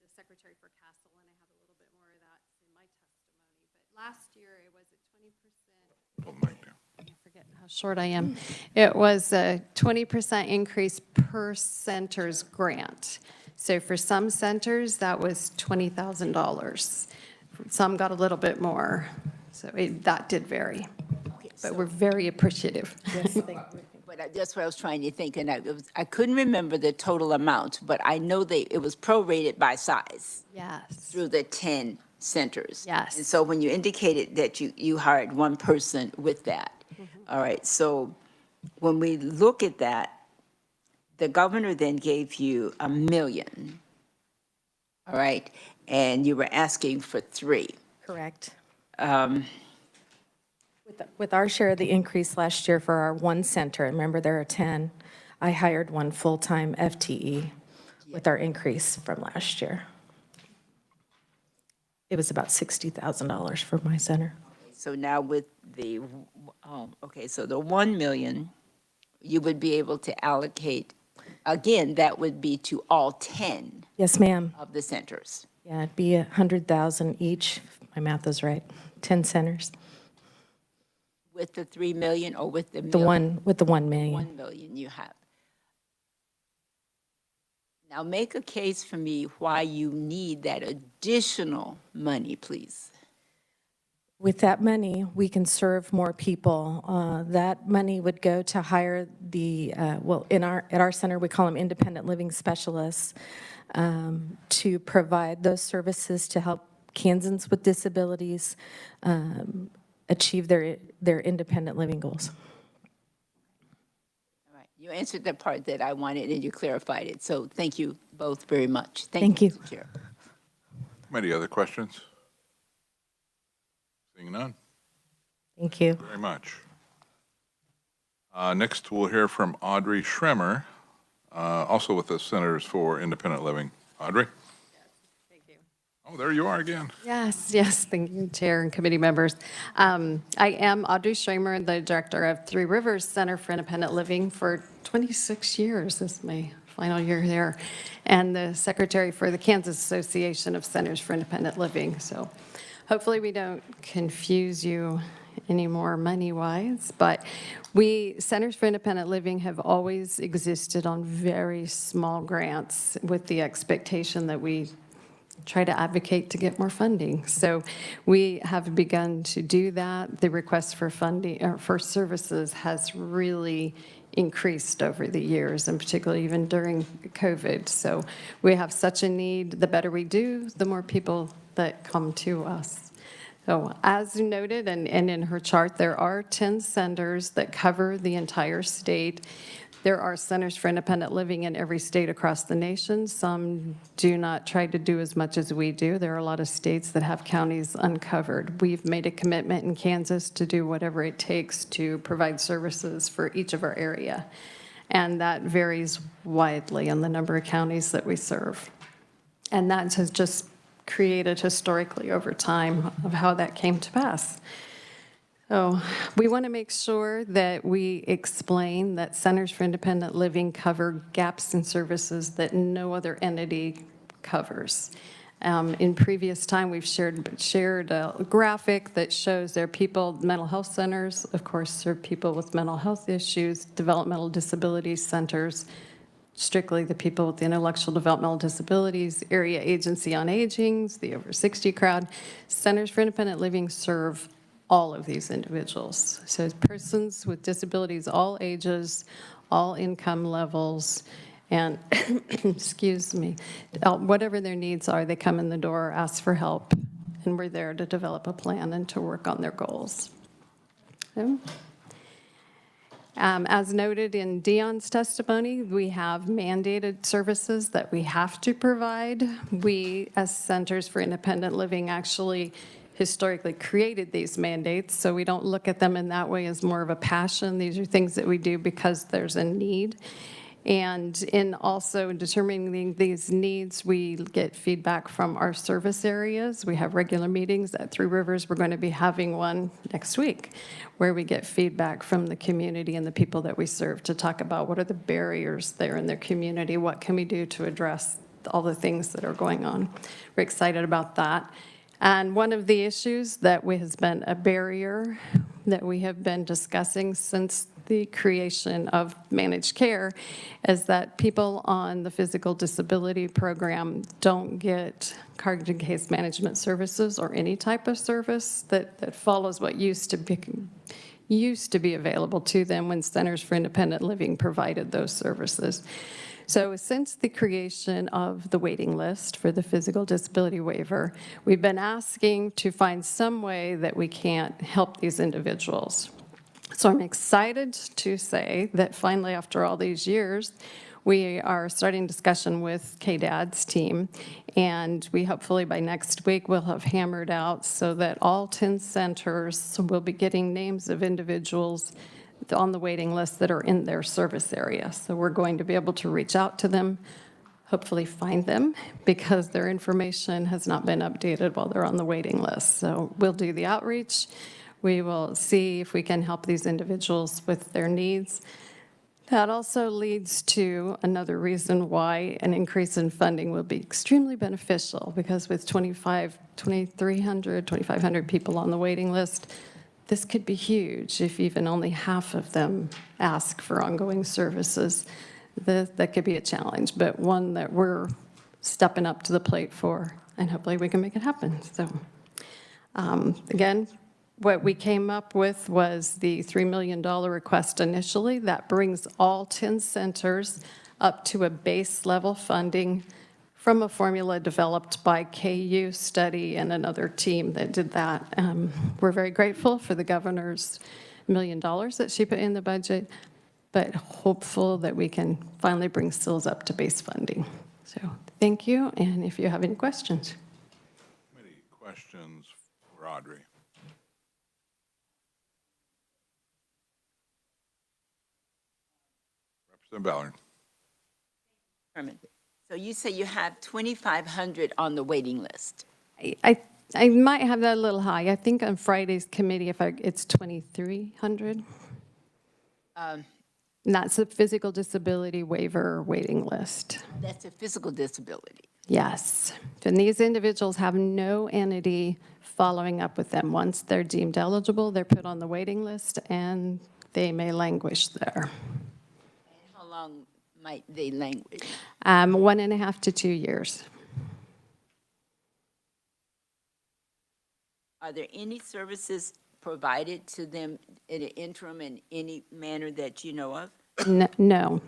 Speaker 2: the secretary for Castle, and I have a little bit more of that in my testimony. But last year, it was a 20%.
Speaker 1: Pull the mic down.
Speaker 2: I forget how short I am. It was a 20% increase per center's grant. So for some centers, that was $20,000. Some got a little bit more. So that did vary. But we're very appreciative.
Speaker 12: Yes, thank you.
Speaker 11: But that's what I was trying to think, and I couldn't remember the total amount, but I know it was prorated by size
Speaker 2: Yes.
Speaker 11: through the 10 centers.
Speaker 2: Yes.
Speaker 11: And so when you indicated that you hired one person with that, all right, so when we look at that, the governor then gave you $1 million, all right, and you were asking for 3.
Speaker 12: Correct. With our share of the increase last year for our one center, remember there are 10, I hired one full-time FTE with our increase from last year. It was about $60,000 for my center.
Speaker 11: So now with the, okay, so the 1 million, you would be able to allocate, again, that would be to all 10
Speaker 12: Yes, ma'am.
Speaker 11: of the centers.
Speaker 12: Yeah, it'd be 100,000 each, if my math is right, 10 centers.
Speaker 11: With the 3 million or with the
Speaker 12: The
Speaker 11: million?
Speaker 12: one, with the 1 million.
Speaker 11: 1 million you have. Now make a case for me why you need that additional money, please.
Speaker 12: With that money, we can serve more people. That money would go to hire the, well, at our center, we call them independent living specialists, to provide those services to help Kansans with disabilities achieve their independent living goals.
Speaker 11: All right, you answered the part that I wanted and you clarified it, so thank you both very much.
Speaker 12: Thank you.
Speaker 11: Mr. Chair.
Speaker 1: Any other questions? Seeing none.
Speaker 12: Thank you.
Speaker 1: Very much. Next, we'll hear from Audrey Schremer, also with the Centers for Independent Living. Audrey?
Speaker 2: Thank you.
Speaker 1: Oh, there you are again.
Speaker 2: Yes, thank you, Chair and committee members. I am Audrey Stramer, the director of Three Rivers Center for Independent Living for 26 years. This is my final year there, and the secretary for the Kansas Association of Centers for Independent Living. So hopefully we don't confuse you anymore money-wise, but we, Centers for Independent Living, have always existed on very small grants with the expectation that we try to advocate to get more funding. So we have begun to do that. The request for funding, or for services, has really increased over the years, and particularly even during COVID. So we have such a need. The better we do, the more people that come to us. So as noted, and in her chart, there are 10 centers that cover the entire state. There are centers for independent living in every state across the nation. Some do not try to do as much as we do. There are a lot of states that have counties uncovered. We've made a commitment in Kansas to do whatever it takes to provide services for each of our area. And that varies widely in the number of counties that we serve. And that has just created historically over time of how that came to pass. Oh, we want to make sure that we explain that Centers for Independent Living cover gaps in services that no other entity covers. In previous time, we've shared a graphic that shows there are people, mental health centers, of course, serve people with mental health issues, developmental disabilities centers, strictly the people with the intellectual developmental disabilities, area agency on aging, the over 60 crowd. Centers for Independent Living serve all of these individuals. So persons with disabilities, all ages, all income levels, and, excuse me, whatever their needs are, they come in the door, ask for help, and we're there to develop a plan and to work on their goals. Okay. As noted in Dion's testimony, we have mandated services that we have to provide. We, as Centers for Independent Living, actually historically created these mandates, so we don't look at them in that way as more of a passion. These are things that we do because there's a need. And in also determining these needs, we get feedback from our service areas. We have regular meetings at Three Rivers. We're going to be having one next week where we get feedback from the community and the people that we serve to talk about what are the barriers there in their community, what can we do to address all the things that are going on. We're excited about that. And one of the issues that has been a barrier that we have been discussing since the creation of managed care is that people on the physical disability program don't get cognitive case management services or any type of service that follows what used to be available to them when Centers for Independent Living provided those services. So since the creation of the waiting list for the physical disability waiver, we've been asking to find some way that we can help these individuals. So I'm excited to say that finally, after all these years, we are starting discussion with KDAD's team, and we hopefully by next week will have hammered out so that all 10 centers will be getting names of individuals on the waiting list that are in their service area. So we're going to be able to reach out to them, hopefully find them, because their information has not been updated while they're on the waiting list. So we'll do the outreach. We will see if we can help these individuals with their needs. That also leads to another reason why an increase in funding will be extremely beneficial, because with 2,500 people on the waiting list, this could be huge if even only half of them ask for ongoing services. That could be a challenge, but one that we're stepping up to the plate for, and hopefully we can make it happen. So again, what we came up with was the $3 million request initially. That brings all 10 centers up to a base level funding from a formula developed by KU Study and another team that did that. We're very grateful for the governor's $1 million that she put in the budget, but hopeful that we can finally bring SILS up to base funding. So thank you, and if you have any questions.
Speaker 1: Any questions for Audrey? Representative Ballard.
Speaker 11: Chairman, so you say you have 2,500 on the waiting list.
Speaker 2: I might have that a little high. I think on Friday's committee, it's 2,300. And that's a physical disability waiver waiting list.
Speaker 11: That's a physical disability.
Speaker 2: Yes. And these individuals have no entity following up with them. Once they're deemed eligible, they're put on the waiting list, and they may languish there.
Speaker 11: And how long might they languish?
Speaker 2: 1.5 to 2 years.
Speaker 11: Are there any services provided to them in an interim in any manner that you know of?
Speaker 2: No.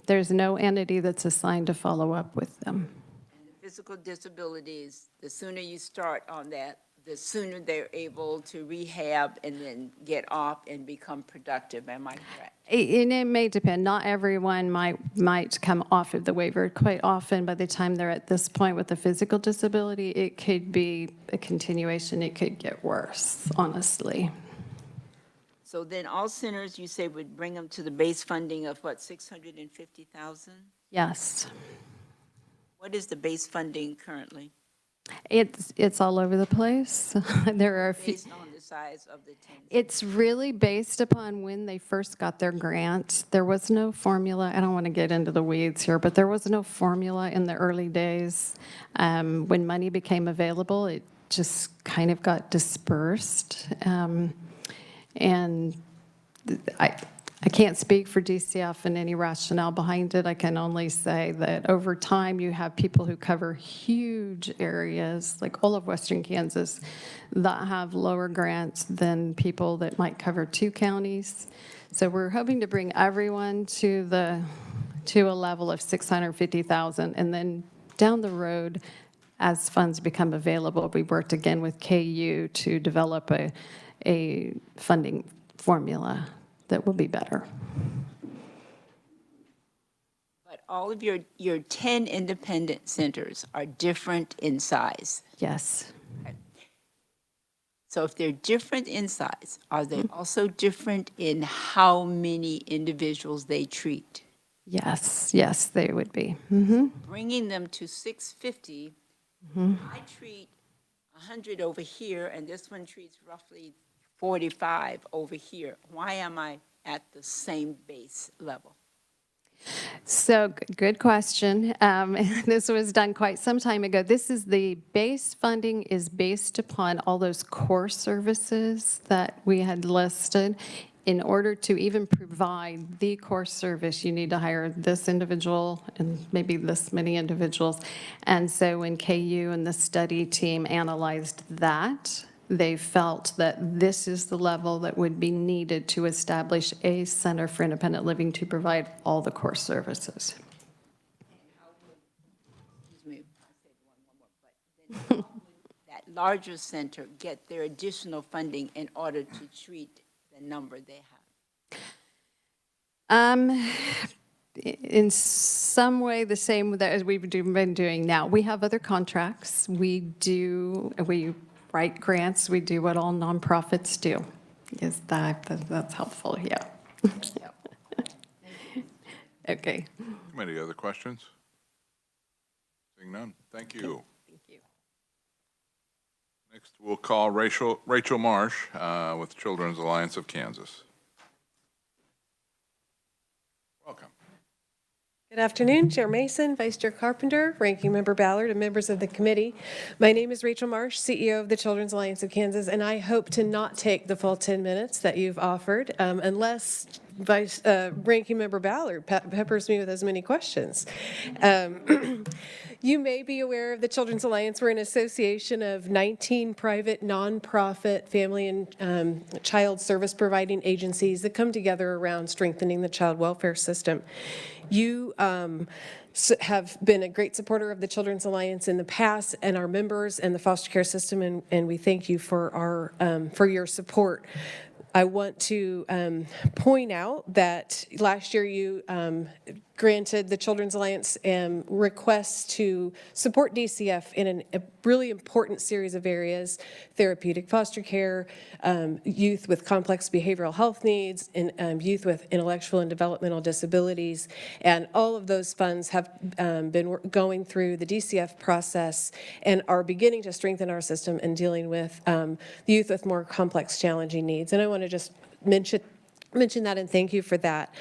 Speaker 2: There's no entity that's assigned to follow up with them.
Speaker 11: And the physical disabilities, the sooner you start on that, the sooner they're able to rehab and then get off and become productive. Am I correct?
Speaker 2: And it may depend. Not everyone might come off of the waiver. Quite often, by the time they're at this point with a physical disability, it could be a continuation. It could get worse, honestly.
Speaker 11: So then all centers, you say, would bring them to the base funding of what, 650,000?
Speaker 2: Yes.
Speaker 11: What is the base funding currently?
Speaker 2: It's all over the place. There are a few.
Speaker 11: Based on the size of the 10?
Speaker 2: It's really based upon when they first got their grant. There was no formula. I don't want to get into the weeds here, but there was no formula in the early days. When money became available, it just kind of got dispersed. And I can't speak for DCF and any rationale behind it. I can only say that over time, you have people who cover huge areas, like all of western Kansas, that have lower grants than people that might cover 2 counties. So we're hoping to bring everyone to a level of 650,000, and then down the road, as funds become available, we worked again with KU to develop a funding formula that will be better.
Speaker 11: But all of your 10 independent centers are different in size.
Speaker 2: Yes.
Speaker 11: So if they're different in size, are they also different in how many individuals they treat?
Speaker 2: Yes, they would be. Mm-hmm.
Speaker 11: Bringing them to 650, I treat 100 over here, and this one treats roughly 45 over here. Why am I at the same base level?
Speaker 2: So, good question. This was done quite some time ago. This is the base funding is based upon all those core services that we had listed. In order to even provide the core service, you need to hire this individual and maybe this many individuals. And so when KU and the study team analyzed that, they felt that this is the level that would be needed to establish a center for independent living to provide all the core services.
Speaker 11: Excuse me, I said one more, but then how would that larger center get their additional funding in order to treat the number they have?
Speaker 2: In some way, the same as we've been doing now. We have other contracts. We write grants. We do what all nonprofits do. Is that's helpful? Yeah. Okay.
Speaker 1: Committee, other questions? Seeing none. Thank you.
Speaker 2: Thank you.
Speaker 1: Next, we'll call Rachel Marsh with Children's Alliance of Kansas. Welcome.
Speaker 13: Good afternoon, Chair Mason, Vice Chair Carpenter, Ranking Member Ballard, and members of the committee. My name is Rachel Marsh, CEO of the Children's Alliance of Kansas, and I hope to not take the full 10 minutes that you've offered, unless Ranking Member Ballard peppers me with as many questions. You may be aware of the Children's Alliance. We're an association of 19 private, nonprofit, family and child service providing agencies that come together around strengthening the child welfare system. You have been a great supporter of the Children's Alliance in the past and our members and the foster care system, and we thank you for your support. I want to point out that last year you granted the Children's Alliance requests to support DCF in a really important series of areas: therapeutic foster care, youth with complex behavioral health needs, and youth with intellectual and developmental disabilities. And all of those funds have been going through the DCF process and are beginning to strengthen our system in dealing with the youth with more complex, challenging needs. And I want to just mention that and thank you for that.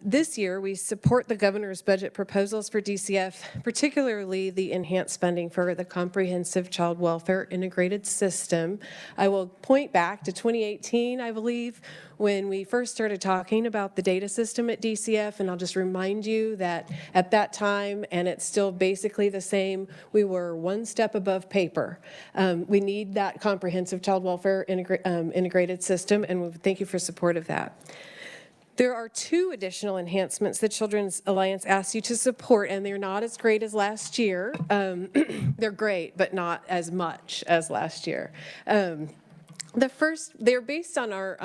Speaker 13: This year, we support the governor's budget proposals for DCF, particularly the enhanced funding for the comprehensive child welfare integrated system. I will point back to 2018, I believe, when we first started talking about the data system at DCF, and I'll just remind you that at that time, and it's still basically the same, we were one step above paper. We need that comprehensive child welfare integrated system, and we thank you for support of that. There are 2 additional enhancements the Children's Alliance asks you to support, and they're not as great as last year. They're great, but not as much as last year. The first, they're based on our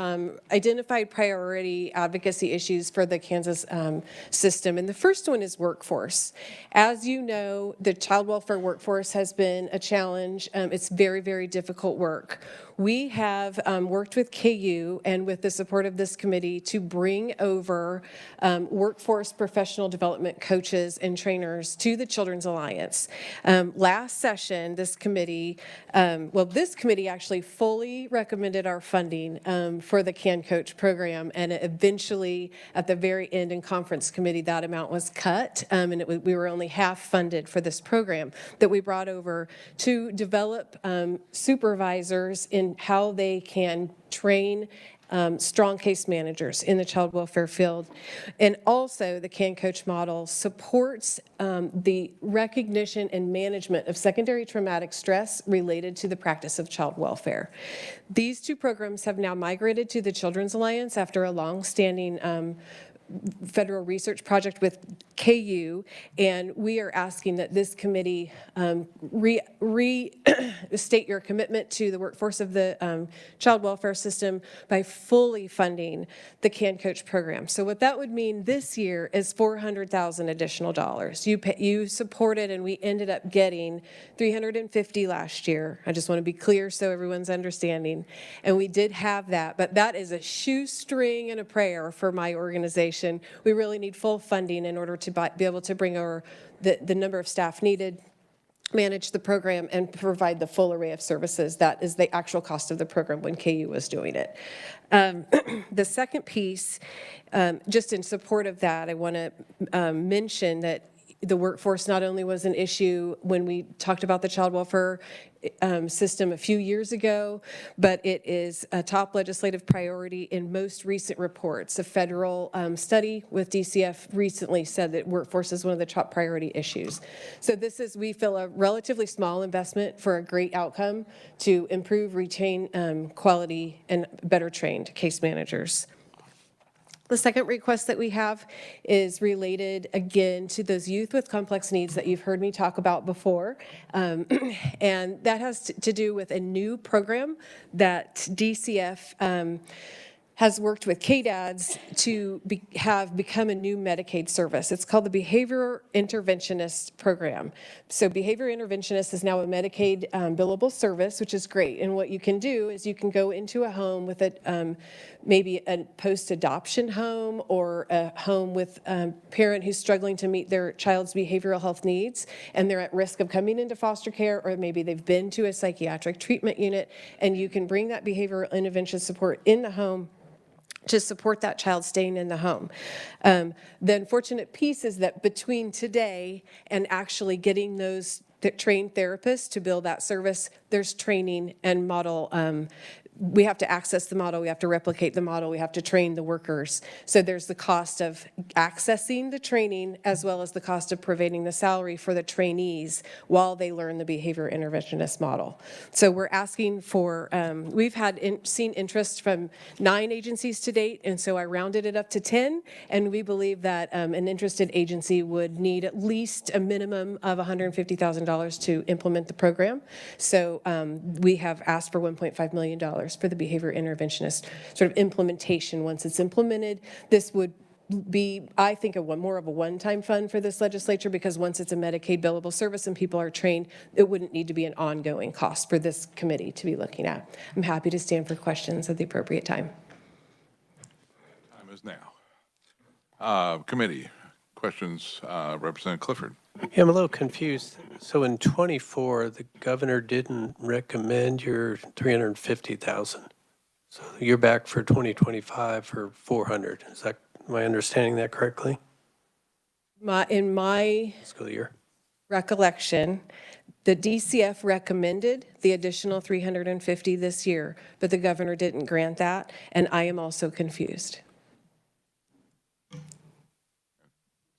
Speaker 13: identified priority advocacy issues for the Kansas system. And the first one is workforce. As you know, the child welfare workforce has been a challenge. It's very, very difficult work. We have worked with KU and with the support of this committee to bring over workforce professional development coaches and trainers to the Children's Alliance. Last session, this committee actually fully recommended our funding for the Can Coach program, and eventually at the very end in conference committee, that amount was cut, and we were only half funded for this program that we brought over to develop supervisors in how they can train strong case managers in the child welfare field. And also the Can Coach model supports the recognition and management of secondary traumatic stress related to the practice of child welfare. These two programs have now migrated to the Children's Alliance after a long-standing federal research project with KU, and we are asking that this committee restate your commitment to the workforce of the child welfare system by fully funding the Can Coach program. So what that would mean this year is $400,000 additional dollars. You supported, and we ended up getting $350 last year. I just want to be clear so everyone's understanding. And we did have that, but that is a shoestring and a prayer for my organization. We really need full funding in order to be able to bring over the number of staff needed, manage the program, and provide the full array of services. That is the actual cost of the program when KU was doing it. The second piece, just in support of that, I want to mention that the workforce not only was an issue when we talked about the child welfare system a few years ago, but it is a top legislative priority in most recent reports. A federal study with DCF recently said that workforce is one of the top priority issues. So this is, we feel, a relatively small investment for a great outcome to improve, retain quality, and better trained case managers. The second request that we have is related, again, to those youth with complex needs that you've heard me talk about before. And that has to do with a new program that DCF has worked with KDADs to have become a new Medicaid service. It's called the Behavior Interventionist Program. So Behavior Interventionist is now a Medicaid billable service, which is great. And what you can do is you can go into a home with a maybe a post-adoption home or a home with a parent who's struggling to meet their child's behavioral health needs, and they're at risk of coming into foster care, or maybe they've been to a psychiatric treatment unit, and you can bring that behavioral intervention support in the home to support that child staying in the home. The unfortunate piece is that between today and actually getting those trained therapists to build that service, there's training and model. We have to access the model, we have to replicate the model, we have to train the workers. So there's the cost of accessing the training as well as the cost of providing the salary for the trainees while they learn the behavior interventionist model. So we're asking for, we've seen interest from 9 agencies to date, and so I rounded it up to 10, and we believe that an interested agency would need at least a minimum of $150,000 to implement the program. So we have asked for $1.5 million for the behavior interventionist sort of implementation. Once it's implemented, this would be, I think, more of a one-time fund for this legislature, because once it's a Medicaid billable service and people are trained, it wouldn't need to be an ongoing cost for this committee to be looking at. I'm happy to stand for questions at the appropriate time.
Speaker 1: Time is now. Committee questions, Representative Clifford.
Speaker 6: Yeah, I'm a little confused. So in 24, the governor didn't recommend your 350,000. So you're back for 2025 for 400. Is that, am I understanding that correctly?
Speaker 13: In my
Speaker 6: Fiscal year
Speaker 13: recollection, the DCF recommended the additional 350 this year, but the governor didn't grant that, and I am also confused.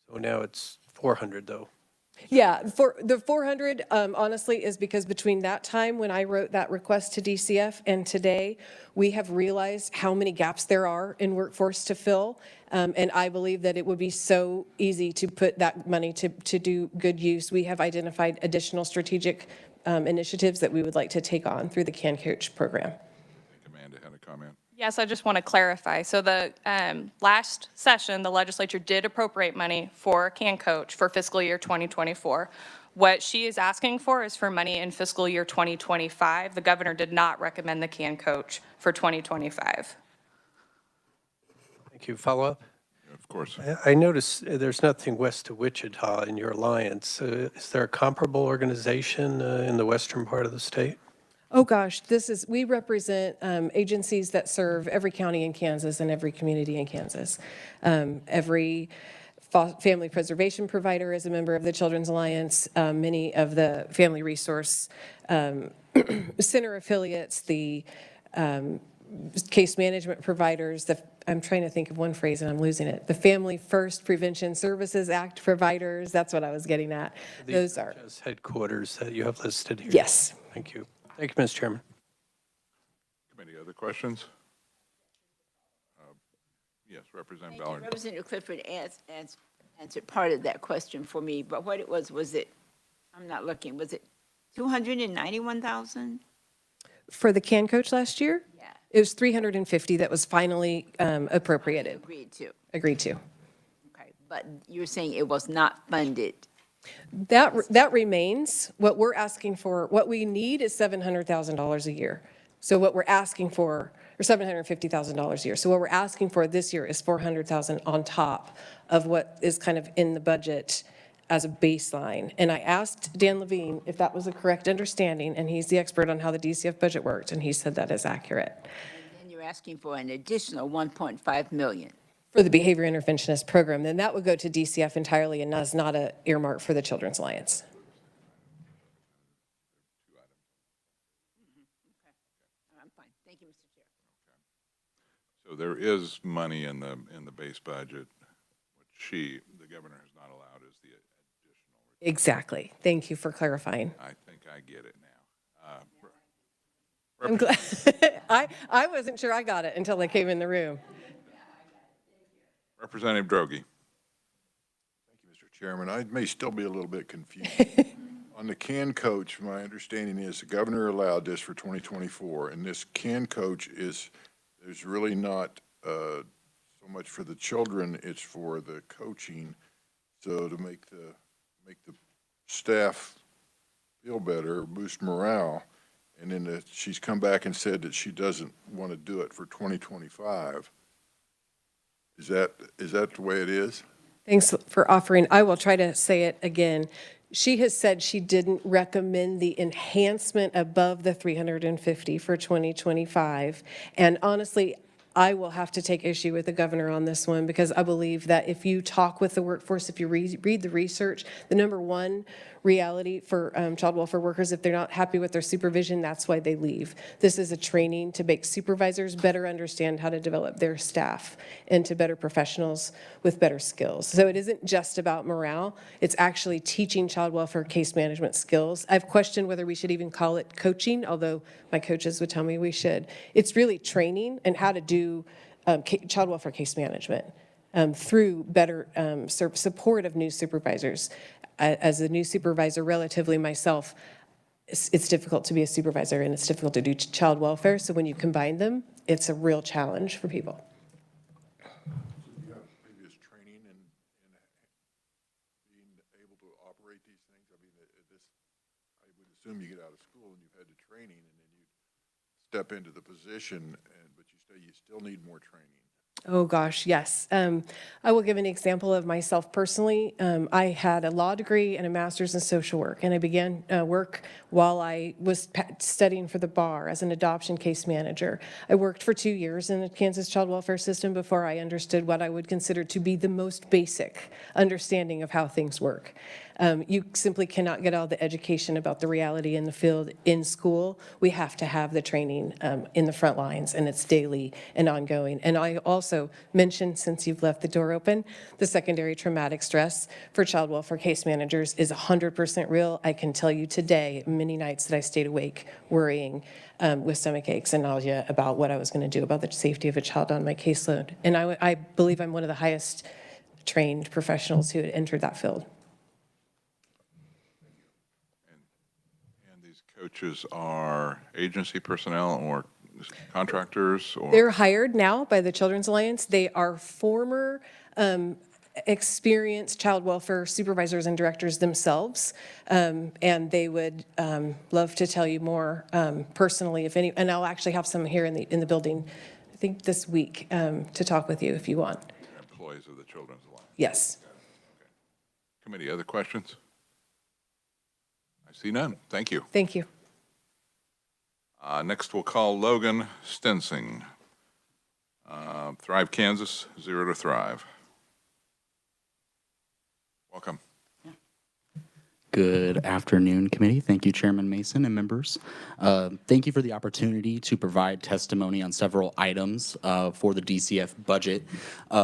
Speaker 6: So now it's 400 though.
Speaker 13: Yeah, for the 400, honestly, is because between that time when I wrote that request to DCF and today, we have realized how many gaps there are in workforce to fill. And I believe that it would be so easy to put that money to do good use. We have identified additional strategic initiatives that we would like to take on through the Can Coach program.
Speaker 1: I think Amanda had a comment.
Speaker 8: Yes, I just want to clarify. So the last session, the legislature did appropriate money for Can Coach for fiscal year 2024. What she is asking for is for money in fiscal year 2025. The governor did not recommend the CAN coach for 2025.
Speaker 6: Thank you. Follow up?
Speaker 1: Of course.
Speaker 6: I notice there's nothing west of Wichita in your alliance. Is there a comparable organization in the western part of the state?
Speaker 13: Oh, gosh, we represent agencies that serve every county in Kansas and every community in Kansas. Every family preservation provider is a member of the Children's Alliance. Many of the family resource center affiliates, the case management providers, I'm trying to think of one phrase and I'm losing it. The Family First Prevention Services Act providers, that's what I was getting at. Those are
Speaker 6: just headquarters that you have listed here.
Speaker 13: Yes.
Speaker 6: Thank you. Thank you, Mr. Chairman.
Speaker 1: Committee, other questions? Yes, Representative Ballard.
Speaker 11: Representative Clifford answered part of that question for me, but what it was it, I'm not looking, was it 291,000?
Speaker 13: For the CAN coach last year?
Speaker 11: Yeah.
Speaker 13: It was 350 that was finally appropriated.
Speaker 11: Agreed to.
Speaker 13: Agreed to.
Speaker 11: Okay, but you're saying it was not funded.
Speaker 13: That remains. What we're asking for, what we need is $700,000 a year. So what we're asking for, or $750,000 a year. So what we're asking for this year is $400,000 on top of what is kind of in the budget as a baseline. And I asked Dan Levine if that was a correct understanding, and he's the expert on how the DCF budget worked, and he said that is accurate.
Speaker 11: And then you're asking for an additional 1.5 million.
Speaker 13: For the behavior interventionist program, then that would go to DCF entirely and is not an earmark for the Children's Alliance.
Speaker 11: I'm fine. Thank you, Mr. Chair.
Speaker 1: So there is money in the base budget, which the governor has not allowed as the additional.
Speaker 13: Exactly. Thank you for clarifying.
Speaker 1: I think I get it now.
Speaker 13: I'm glad. I wasn't sure I got it until I came in the room.
Speaker 1: Representative Droege.
Speaker 14: Thank you, Mr. Chairman. I may still be a little bit confused. On the CAN coach, my understanding is the governor allowed this for 2024, and this CAN coach there's really not so much for the children, it's for the coaching. So to make the staff feel better, boost morale, and then she's come back and said that she doesn't want to do it for 2025. Is that the way it is?
Speaker 13: Thanks for offering. I will try to say it again. She has said she didn't recommend the enhancement above the 350 for 2025. And honestly, I will have to take issue with the governor on this one because I believe that if you talk with the workforce, if you read the research, the number one reality for child welfare workers, if they're not happy with their supervision, that's why they leave. This is a training to make supervisors better understand how to develop their staff into better professionals with better skills. So it isn't just about morale. It's actually teaching child welfare case management skills. I've questioned whether we should even call it coaching, although my coaches would tell me we should. It's really training and how to do child welfare case management through better support of new supervisors. As a new supervisor, relatively myself, it's difficult to be a supervisor and it's difficult to do child welfare. So when you combine them, it's a real challenge for people.
Speaker 14: You have previous training and being able to operate these things. I mean, I would assume you get out of school and you've had the training and then you step into the position, but you say you still need more training.
Speaker 13: Oh, gosh, yes. I will give an example of myself personally. I had a law degree and a master's in social work, and I began work while I was studying for the bar as an adoption case manager. I worked for 2 years in the Kansas child welfare system before I understood what I would consider to be the most basic understanding of how things work. You simply cannot get all the education about the reality in the field in school. We have to have the training in the front lines, and it's daily and ongoing. And I also mentioned, since you've left the door open, the secondary traumatic stress for child welfare case managers is 100% real. I can tell you today, many nights that I stayed awake worrying with stomach aches and nausea about what I was going to do about the safety of a child on my caseload. And I believe I'm one of the highest trained professionals who had entered that field.
Speaker 1: Coaches are agency personnel or contractors? Or
Speaker 13: They're hired now by the Children's Alliance. They are former experienced child welfare supervisors and directors themselves, and they would love to tell you more personally, if any. And I'll actually have some here in the building, I think this week, to talk with you if you want.
Speaker 1: Employees of the Children's Alliance.
Speaker 13: Yes.
Speaker 1: Committee, other questions? I see none. Thank you.
Speaker 13: Thank you.
Speaker 1: Next, we'll call Logan Stensing. Thrive Kansas, Zero to Thrive. Welcome.
Speaker 15: Good afternoon, committee. Thank you, Chairman Mason and members. Thank you for the opportunity to provide testimony on several items for the DCF budget.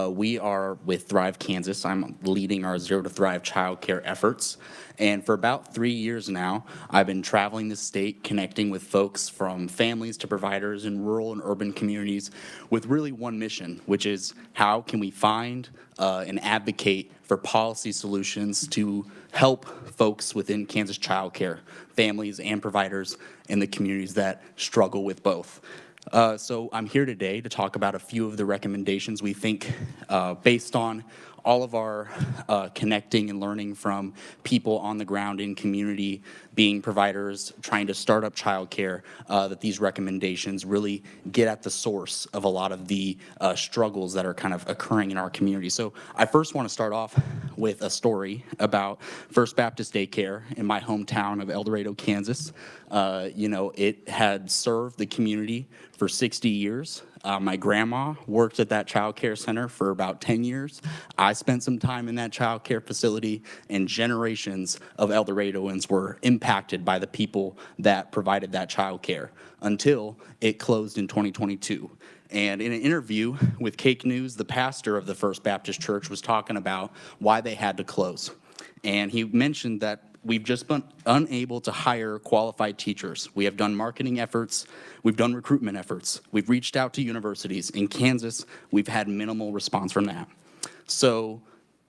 Speaker 15: We are with Thrive Kansas. I'm leading our Zero to Thrive child care efforts. And for about 3 years now, I've been traveling the state, connecting with folks from families to providers in rural and urban communities with really one mission, which is how can we find and advocate for policy solutions to help folks within Kansas child care, families and providers in the communities that struggle with both. So I'm here today to talk about a few of the recommendations we think, based on all of our connecting and learning from people on the ground in community, being providers, trying to start up childcare, that these recommendations really get at the source of a lot of the struggles that are kind of occurring in our community. So I first want to start off with a story about First Baptist Daycare in my hometown of El Dorado, Kansas. It had served the community for 60 years. My grandma worked at that child care center for about 10 years. I spent some time in that child care facility, and generations of El Doradoans were impacted by the people that provided that child care until it closed in 2022. And in an interview with Cake News, the pastor of the First Baptist Church was talking about why they had to close. And he mentioned that we've just been unable to hire qualified teachers. We have done marketing efforts. We've done recruitment efforts. We've reached out to universities. In Kansas, we've had minimal response from that. So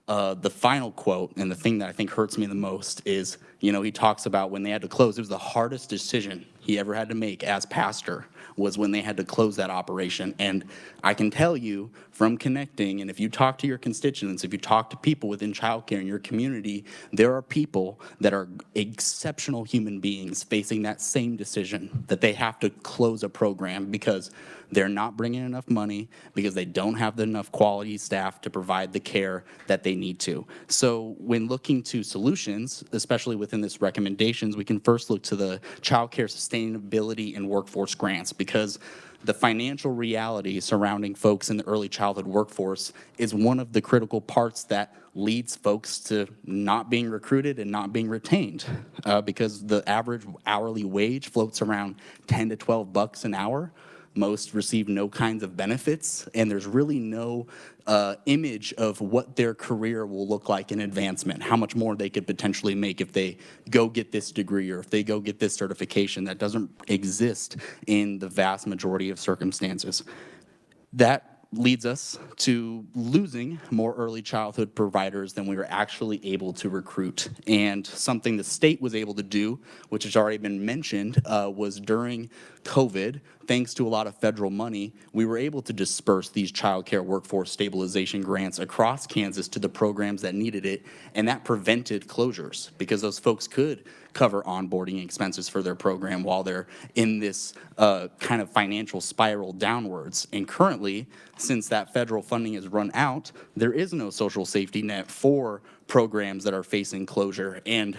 Speaker 15: the final quote, and the thing that I think hurts me the most, is, he talks about when they had to close, it was the hardest decision he ever had to make as pastor, was when they had to close that operation. And I can tell you from connecting, and if you talk to your constituents, if you talk to people within childcare in your community, there are people that are exceptional human beings facing that same decision, that they have to close a program because they're not bringing enough money, because they don't have enough quality staff to provide the care that they need to. So when looking to solutions, especially within this recommendations, we can first look to the child care sustainability and workforce grants, because the financial reality surrounding folks in the early childhood workforce is one of the critical parts that leads folks to not being recruited and not being retained, because the average hourly wage floats around 10 to 12 bucks an hour. Most receive no kinds of benefits, and there's really no image of what their career will look like in advancement, how much more they could potentially make if they go get this degree or if they go get this certification. That doesn't exist in the vast majority of circumstances. That leads us to losing more early childhood providers than we were actually able to recruit. And something the state was able to do, which has already been mentioned, was during COVID, thanks to a lot of federal money, we were able to disperse these child care workforce stabilization grants across Kansas to the programs that needed it, and that prevented closures because those folks could cover onboarding expenses for their program while they're in this kind of financial spiral downwards. And currently, since that federal funding has run out, there is no social safety net for programs that are facing closure. And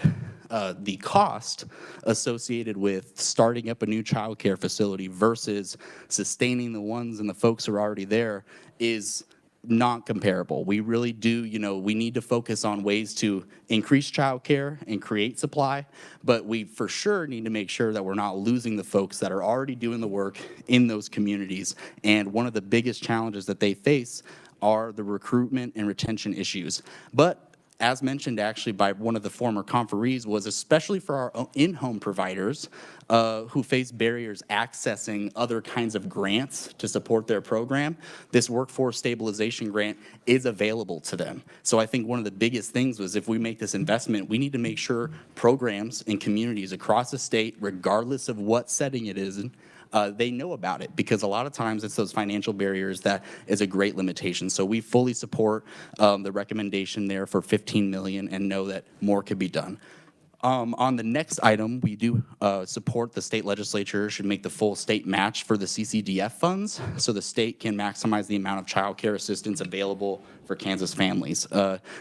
Speaker 15: the cost associated with starting up a new child care facility versus sustaining the ones and the folks who are already there is not comparable. We really do, we need to focus on ways to increase childcare and create supply, but we for sure need to make sure that we're not losing the folks that are already doing the work in those communities. And one of the biggest challenges that they face are the recruitment and retention issues. But as mentioned actually by one of the former conferees, was especially for our in-home providers who face barriers accessing other kinds of grants to support their program, this workforce stabilization grant is available to them. So I think one of the biggest things was, if we make this investment, we need to make sure programs and communities across the state, regardless of what setting it is in, they know about it, because a lot of times it's those financial barriers that is a great limitation. So we fully support the recommendation there for 15 million and know that more could be done. On the next item, we do support the state legislature should make the full state match for the CCDF funds, so the state can maximize the amount of child care assistance available for Kansas families.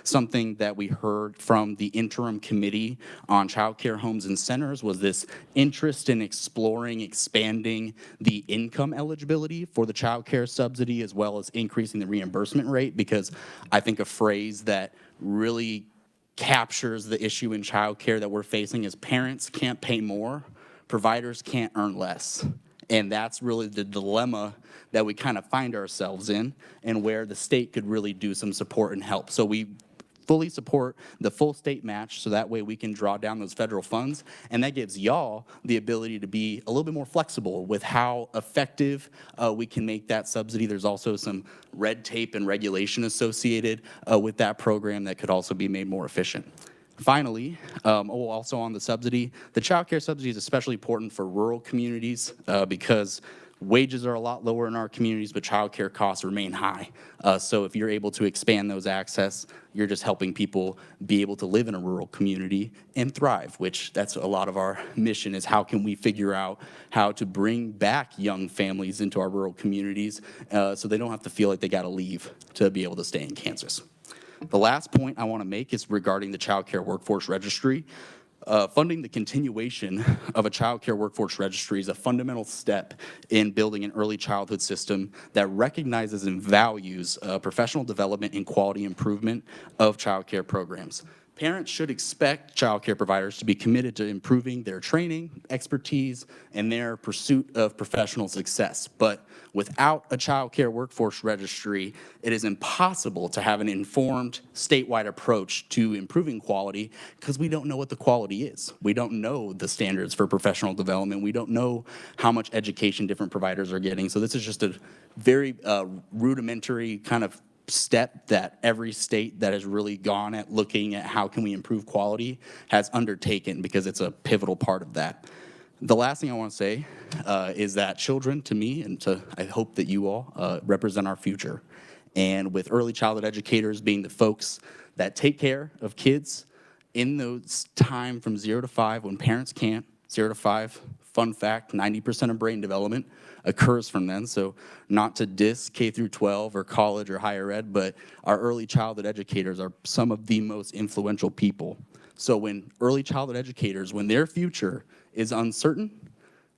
Speaker 15: Something that we heard from the interim committee on child care homes and centers was this interest in exploring expanding the income eligibility for the child care subsidy, as well as increasing the reimbursement rate, because I think a phrase that really captures the issue in childcare that we're facing is parents can't pay more, providers can't earn less. And that's really the dilemma that we kind of find ourselves in, and where the state could really do some support and help. So we fully support the full state match, so that way we can draw down those federal funds, and that gives y'all the ability to be a little bit more flexible with how effective we can make that subsidy. There's also some red tape and regulation associated with that program that could also be made more efficient. Finally, also on the subsidy, the child care subsidy is especially important for rural communities because wages are a lot lower in our communities, but childcare costs remain high. So if you're able to expand those access, you're just helping people be able to live in a rural community and thrive, which that's a lot of our mission, is how can we figure out how to bring back young families into our rural communities so they don't have to feel like they got to leave to be able to stay in Kansas. The last point I want to make is regarding the child care workforce registry. Funding the continuation of a child care workforce registry is a fundamental step in building an early childhood system that recognizes and values professional development and quality improvement of child care programs. Parents should expect child care providers to be committed to improving their training, expertise, and their pursuit of professional success. But without a child care workforce registry, it is impossible to have an informed statewide approach to improving quality, because we don't know what the quality is. We don't know the standards for professional development. We don't know how much education different providers are getting. So this is just a very rudimentary kind of step that every state that has really gone at looking at how can we improve quality has undertaken, because it's a pivotal part of that. The last thing I want to say is that children, to me, and to I hope that you all represent our future. And with early childhood educators being the folks that take care of kids in those time from 0 to 5 when parents can't, 0 to 5, fun fact, 90% of brain development occurs from then. So not to diss K through 12 or college or higher ed, but our early childhood educators are some of the most influential people. So when early childhood educators, when their future is uncertain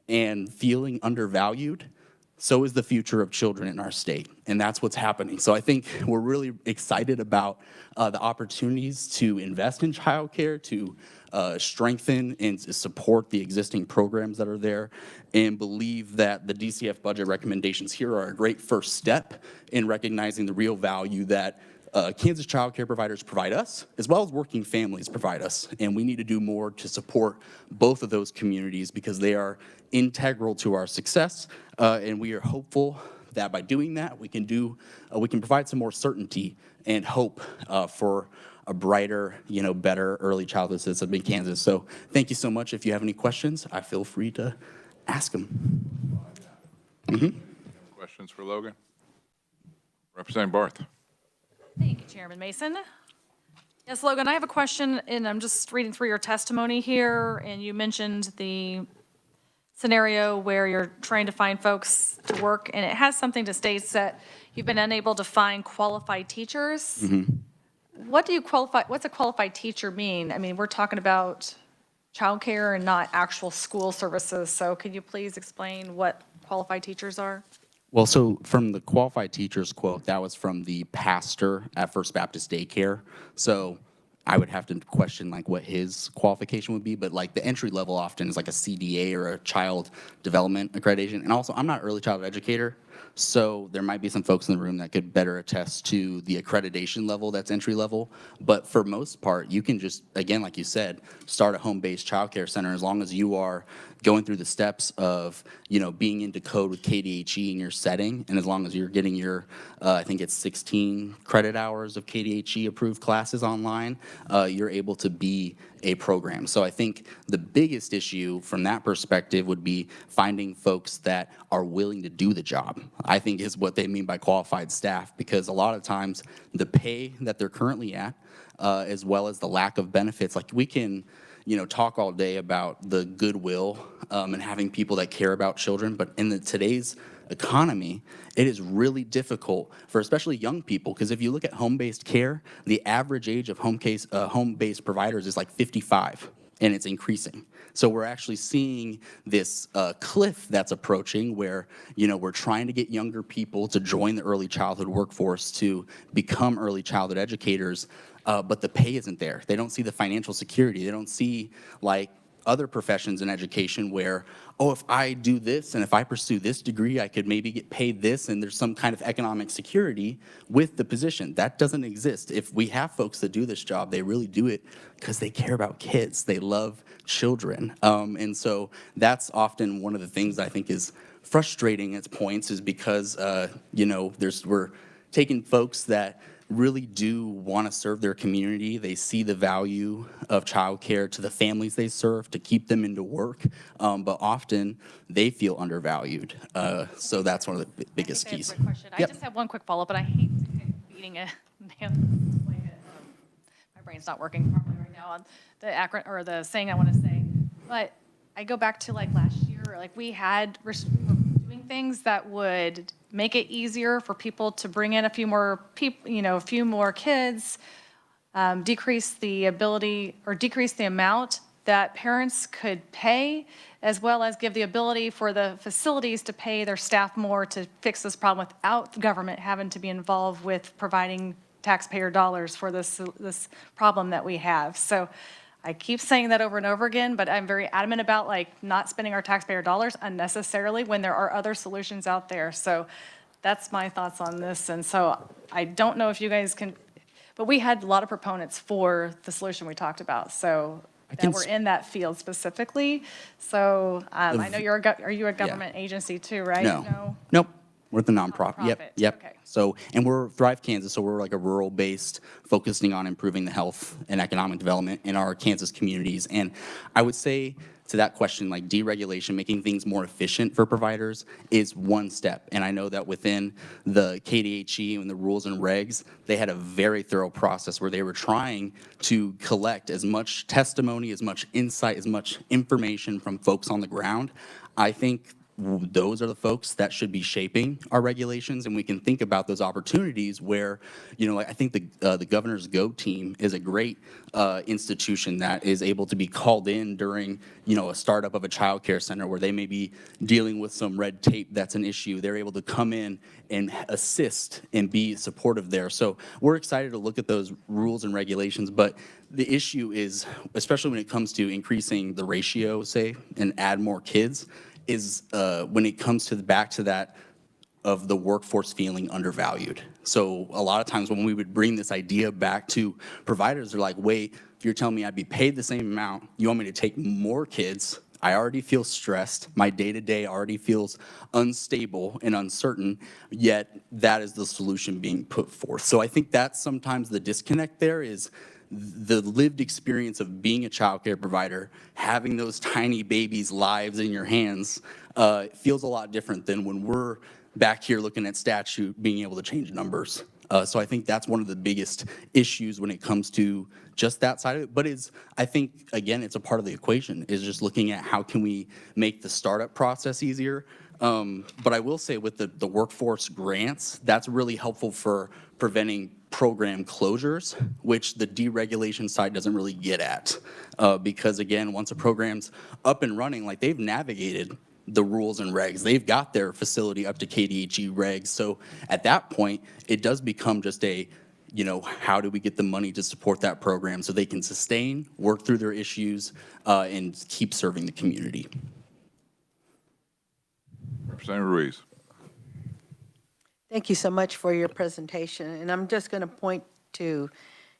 Speaker 15: and feeling undervalued, so is the future of children in our state. And that's what's happening. So I think we're really excited about the opportunities to invest in childcare, to strengthen and support the existing programs that are there, and believe that the DCF budget recommendations here are a great first step in recognizing the real value that Kansas child care providers provide us, as well as working families provide us. And we need to do more to support both of those communities, because they are integral to our success. And we are hopeful that by doing that, we can provide some more certainty and hope for a brighter, better early childhood system in Kansas. So thank you so much. If you have any questions, I feel free to ask them.
Speaker 1: Questions for Logan? Representative Barth.
Speaker 7: Thank you, Chairman Mason. Yes, Logan, I have a question, and I'm just reading through your testimony here, and you mentioned the scenario where you're trying to find folks to work, and it has something to state that you've been unable to find qualified teachers. What's a qualified teacher mean? I mean, we're talking about childcare and not actual school services, so could you please explain what qualified teachers are?
Speaker 15: Well, so from the qualified teachers quote, that was from the pastor at First Baptist Daycare. So I would have to question like what his qualification would be, but like the entry level often is like a CDA or a child development accreditation. And also, I'm not an early childhood educator, So there might be some folks in the room that could better attest to the accreditation level that's entry level. But for most part, you can just, again, like you said, start a home-based childcare center as long as you are going through the steps of, being into code with KDHE in your setting. And as long as you're getting your, I think it's 16 credit hours of KDHE approved classes online, you're able to be a program. So I think the biggest issue from that perspective would be finding folks that are willing to do the job, I think is what they mean by qualified staff, because a lot of times the pay that they're currently at, as well as the lack of benefits, like we can, talk all day about the goodwill and having people that care about children, but in today's economy, it is really difficult for especially young people, because if you look at home-based care, the average age of home-based providers is like 55, and it's increasing. So we're actually seeing this cliff that's approaching where, we're trying to get younger people to join the early childhood workforce to become early childhood educators, but the pay isn't there. They don't see the financial security. They don't see, like, other professions in education where, if I do this and if I pursue this degree, I could maybe get paid this and there's some kind of economic security with the position. That doesn't exist. If we have folks that do this job, they really do it because they care about kids. They love children. And so that's often one of the things I think is frustrating at points, is because, we're taking folks that really do want to serve their community. They see the value of childcare to the families they serve, to keep them into work, but often they feel undervalued. So that's one of the biggest keys.
Speaker 7: That's a quick question. I just have one quick follow-up, but I hate beating a my brain's not working properly right now on the acronym or the saying I want to say. But I go back to like last year, like we had doing things that would make it easier for people to bring in a few more people, a few more kids, decrease the ability or decrease the amount that parents could pay, as well as give the ability for the facilities to pay their staff more to fix this problem without the government having to be involved with providing taxpayer dollars for this problem that we have. So I keep saying that over and over again, but I'm very adamant about not spending our taxpayer dollars unnecessarily when there are other solutions out there. So that's my thoughts on this. And so I don't know if you guys can, but we had a lot of proponents for the solution we talked about. So that we're in that field specifically. So I know are you a government agency too, right?
Speaker 15: No. Nope. We're the nonprofit. Yep.
Speaker 7: Okay.
Speaker 15: So, and we're Thrive Kansas, so we're like a rural-based, focusing on improving the health and economic development in our Kansas communities. And I would say to that question, like deregulation, making things more efficient for providers is one step. And I know that within the KDHE and the rules and regs, they had a very thorough process where they were trying to collect as much testimony, as much insight, as much information from folks on the ground. I think those are the folks that should be shaping our regulations, and we can think about those opportunities where, I think the Governor's Go team is a great institution that is able to be called in during, a startup of a child care center where they may be dealing with some red tape that's an issue. They're able to come in and assist and be supportive there. So we're excited to look at those rules and regulations, but the issue is, especially when it comes to increasing the ratio, say, and add more kids, is when it comes to back to that of the workforce feeling undervalued. So a lot of times when we would bring this idea back to providers, they're like, wait, if you're telling me I'd be paid the same amount, you want me to take more kids, I already feel stressed, my day-to-day already feels unstable and uncertain, yet that is the solution being put forth. So I think that's sometimes the disconnect there, is the lived experience of being a child care provider, having those tiny babies' lives in your hands, feels a lot different than when we're back here looking at statute, being able to change numbers. So I think that's one of the biggest issues when it comes to just that side of it. But I think, again, it's a part of the equation, is just looking at how can we make the startup process easier. But I will say with the workforce grants, that's really helpful for preventing program closures, which the deregulation side doesn't really get at. Because again, once a program's up and running, like they've navigated the rules and regs, they've got their facility up to KDHE regs. So at that point, it does become just a, how do we get the money to support that program so they can sustain, work through their issues, and keep serving the community.
Speaker 1: Representative Ruiz.
Speaker 5: Thank you so much for your presentation. And I'm just going to point to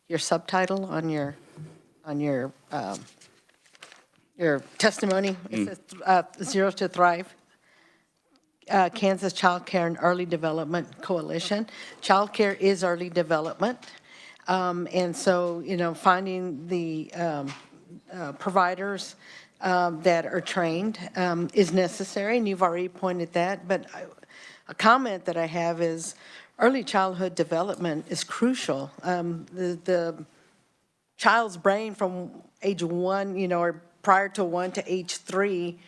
Speaker 5: your subtitle on your testimony. It says Zero to Thrive. Kansas Child Care and Early Development Coalition. Child care is early development. And so, you know, finding the providers that are trained is necessary, and you've already pointed that. But a comment that I have is early childhood development is crucial. The child's brain from age 1, you know, or prior to 1 to age 3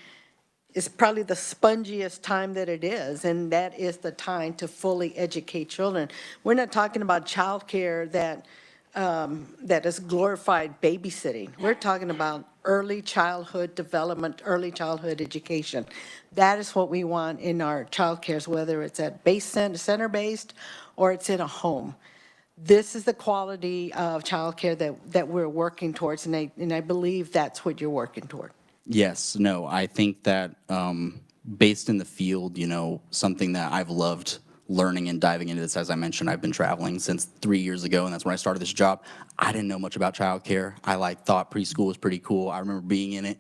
Speaker 5: is probably the spongiest time that it is, and that is the time to fully educate children. We're not talking about childcare that is glorified babysitting. We're talking about early childhood development, early childhood education. That is what we want in our childcares, whether it's at center-based or it's in a home. This is the quality of childcare that we're working towards, and I believe that's what you're working toward.
Speaker 15: Yes, no, I think that based in the field, you know, something that I've loved learning and diving into this, as I mentioned, I've been traveling since 3 years ago, and that's when I started this job. I didn't know much about childcare. I thought preschool was pretty cool. I remember being in it.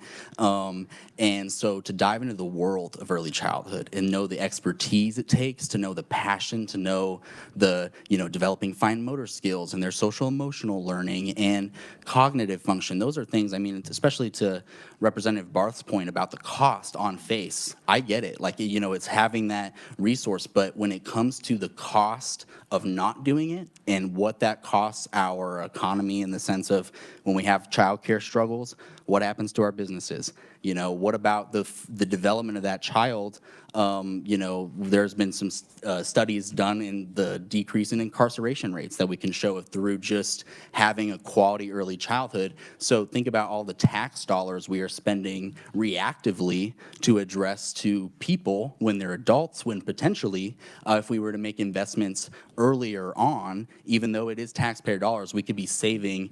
Speaker 15: And so to dive into the world of early childhood and know the expertise it takes, to know the passion, to know the, you know, developing fine motor skills and their social emotional learning and cognitive function, those are things, I mean, especially to Representative Barth's point about the cost on face, I get it. Like, you know, it's having that resource, but when it comes to the cost of not doing it and what that costs our economy in the sense of when we have childcare struggles, what happens to our businesses? You know, what about the development of that child? You know, there's been some studies done in the decrease in incarceration rates that we can show through just having a quality early childhood. So think about all the tax dollars we are spending reactively to address to people when they're adults, when potentially, if we were to make investments earlier on, even though it is taxpayer dollars, we could be saving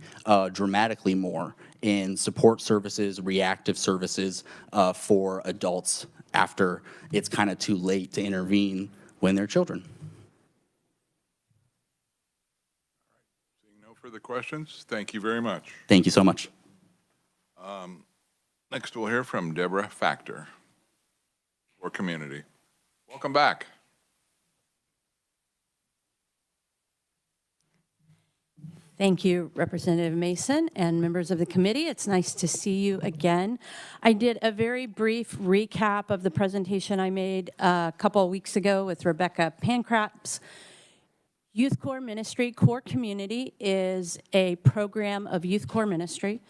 Speaker 15: dramatically more in support services, reactive services for adults after it's kind of too late to intervene when they're children.
Speaker 1: Seeing no further questions, thank you very much.
Speaker 15: Thank you so much.
Speaker 1: Next, we'll hear from Deborah Factor for Community. Welcome back.
Speaker 16: Thank you, Representative Mason and members of the committee. It's nice to see you again. I did a very brief recap of the presentation I made a couple of weeks ago with Rebecca Pancratz. Youth Corps Ministry, Core Community, is a program of Youth Corps Ministry.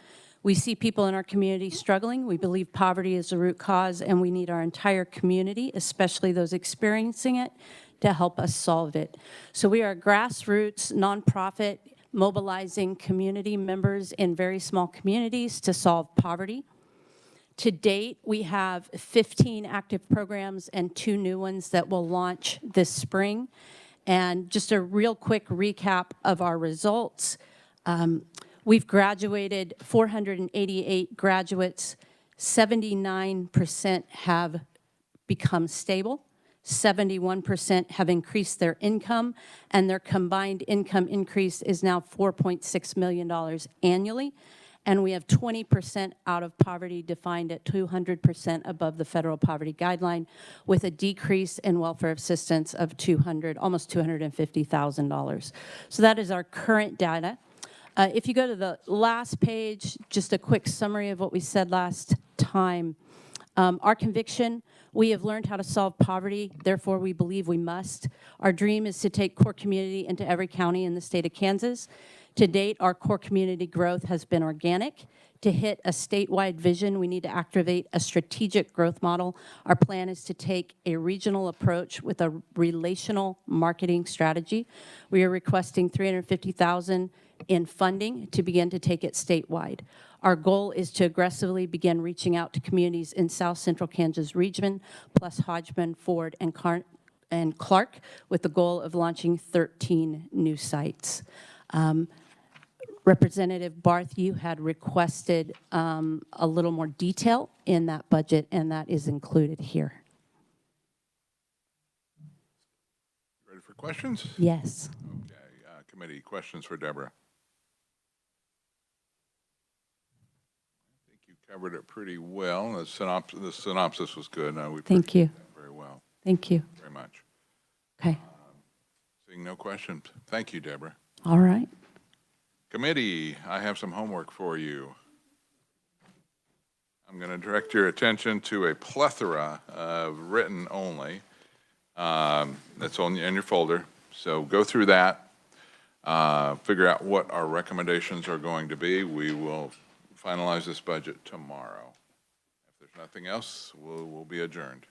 Speaker 16: We see people in our community struggling. We believe poverty is the root cause, and we need our entire community, especially those experiencing it, to help us solve it. So we are a grassroots nonprofit mobilizing community members in very small communities to solve poverty. To date, we have 15 active programs and 2 new ones that will launch this spring. And just a real quick recap of our results. We've graduated 488 graduates. 79% have become stable. 71% have increased their income, and their combined income increase is now $4.6 million annually. And we have 20% out of poverty, defined at 200% above the federal poverty guideline, with a decrease in welfare assistance of almost $250,000. So that is our current data. If you go to the last page, just a quick summary of what we said last time. Our conviction: we have learned how to solve poverty, therefore we believe we must. Our dream is to take Core Community into every county in the state of Kansas. To date, our Core Community growth has been organic. To hit a statewide vision, we need to activate a strategic growth model. Our plan is to take a regional approach with a relational marketing strategy. We are requesting $350,000 in funding to begin to take it statewide. Our goal is to aggressively begin reaching out to communities in South Central Kansas region, plus Hodgman, Ford, and Clark, with the goal of launching 13 new sites. Representative Barth, you had requested a little more detail in that budget, and that is included here.
Speaker 1: Ready for Questions?
Speaker 16: Yes.
Speaker 1: Okay, committee, questions for Deborah? I think you covered it pretty well. The synopsis was good. We
Speaker 16: Thank you.
Speaker 1: appreciate that very well,
Speaker 16: Thank you.
Speaker 1: very much.
Speaker 16: Okay.
Speaker 1: Seeing no questions, thank you, Deborah.
Speaker 16: All right.
Speaker 1: Committee, I have some homework for you. I'm going to direct your attention to a plethora of written only that's in your folder. So go through that, figure out what our recommendations are going to be. We will finalize this budget tomorrow. If there's nothing else, we'll be adjourned.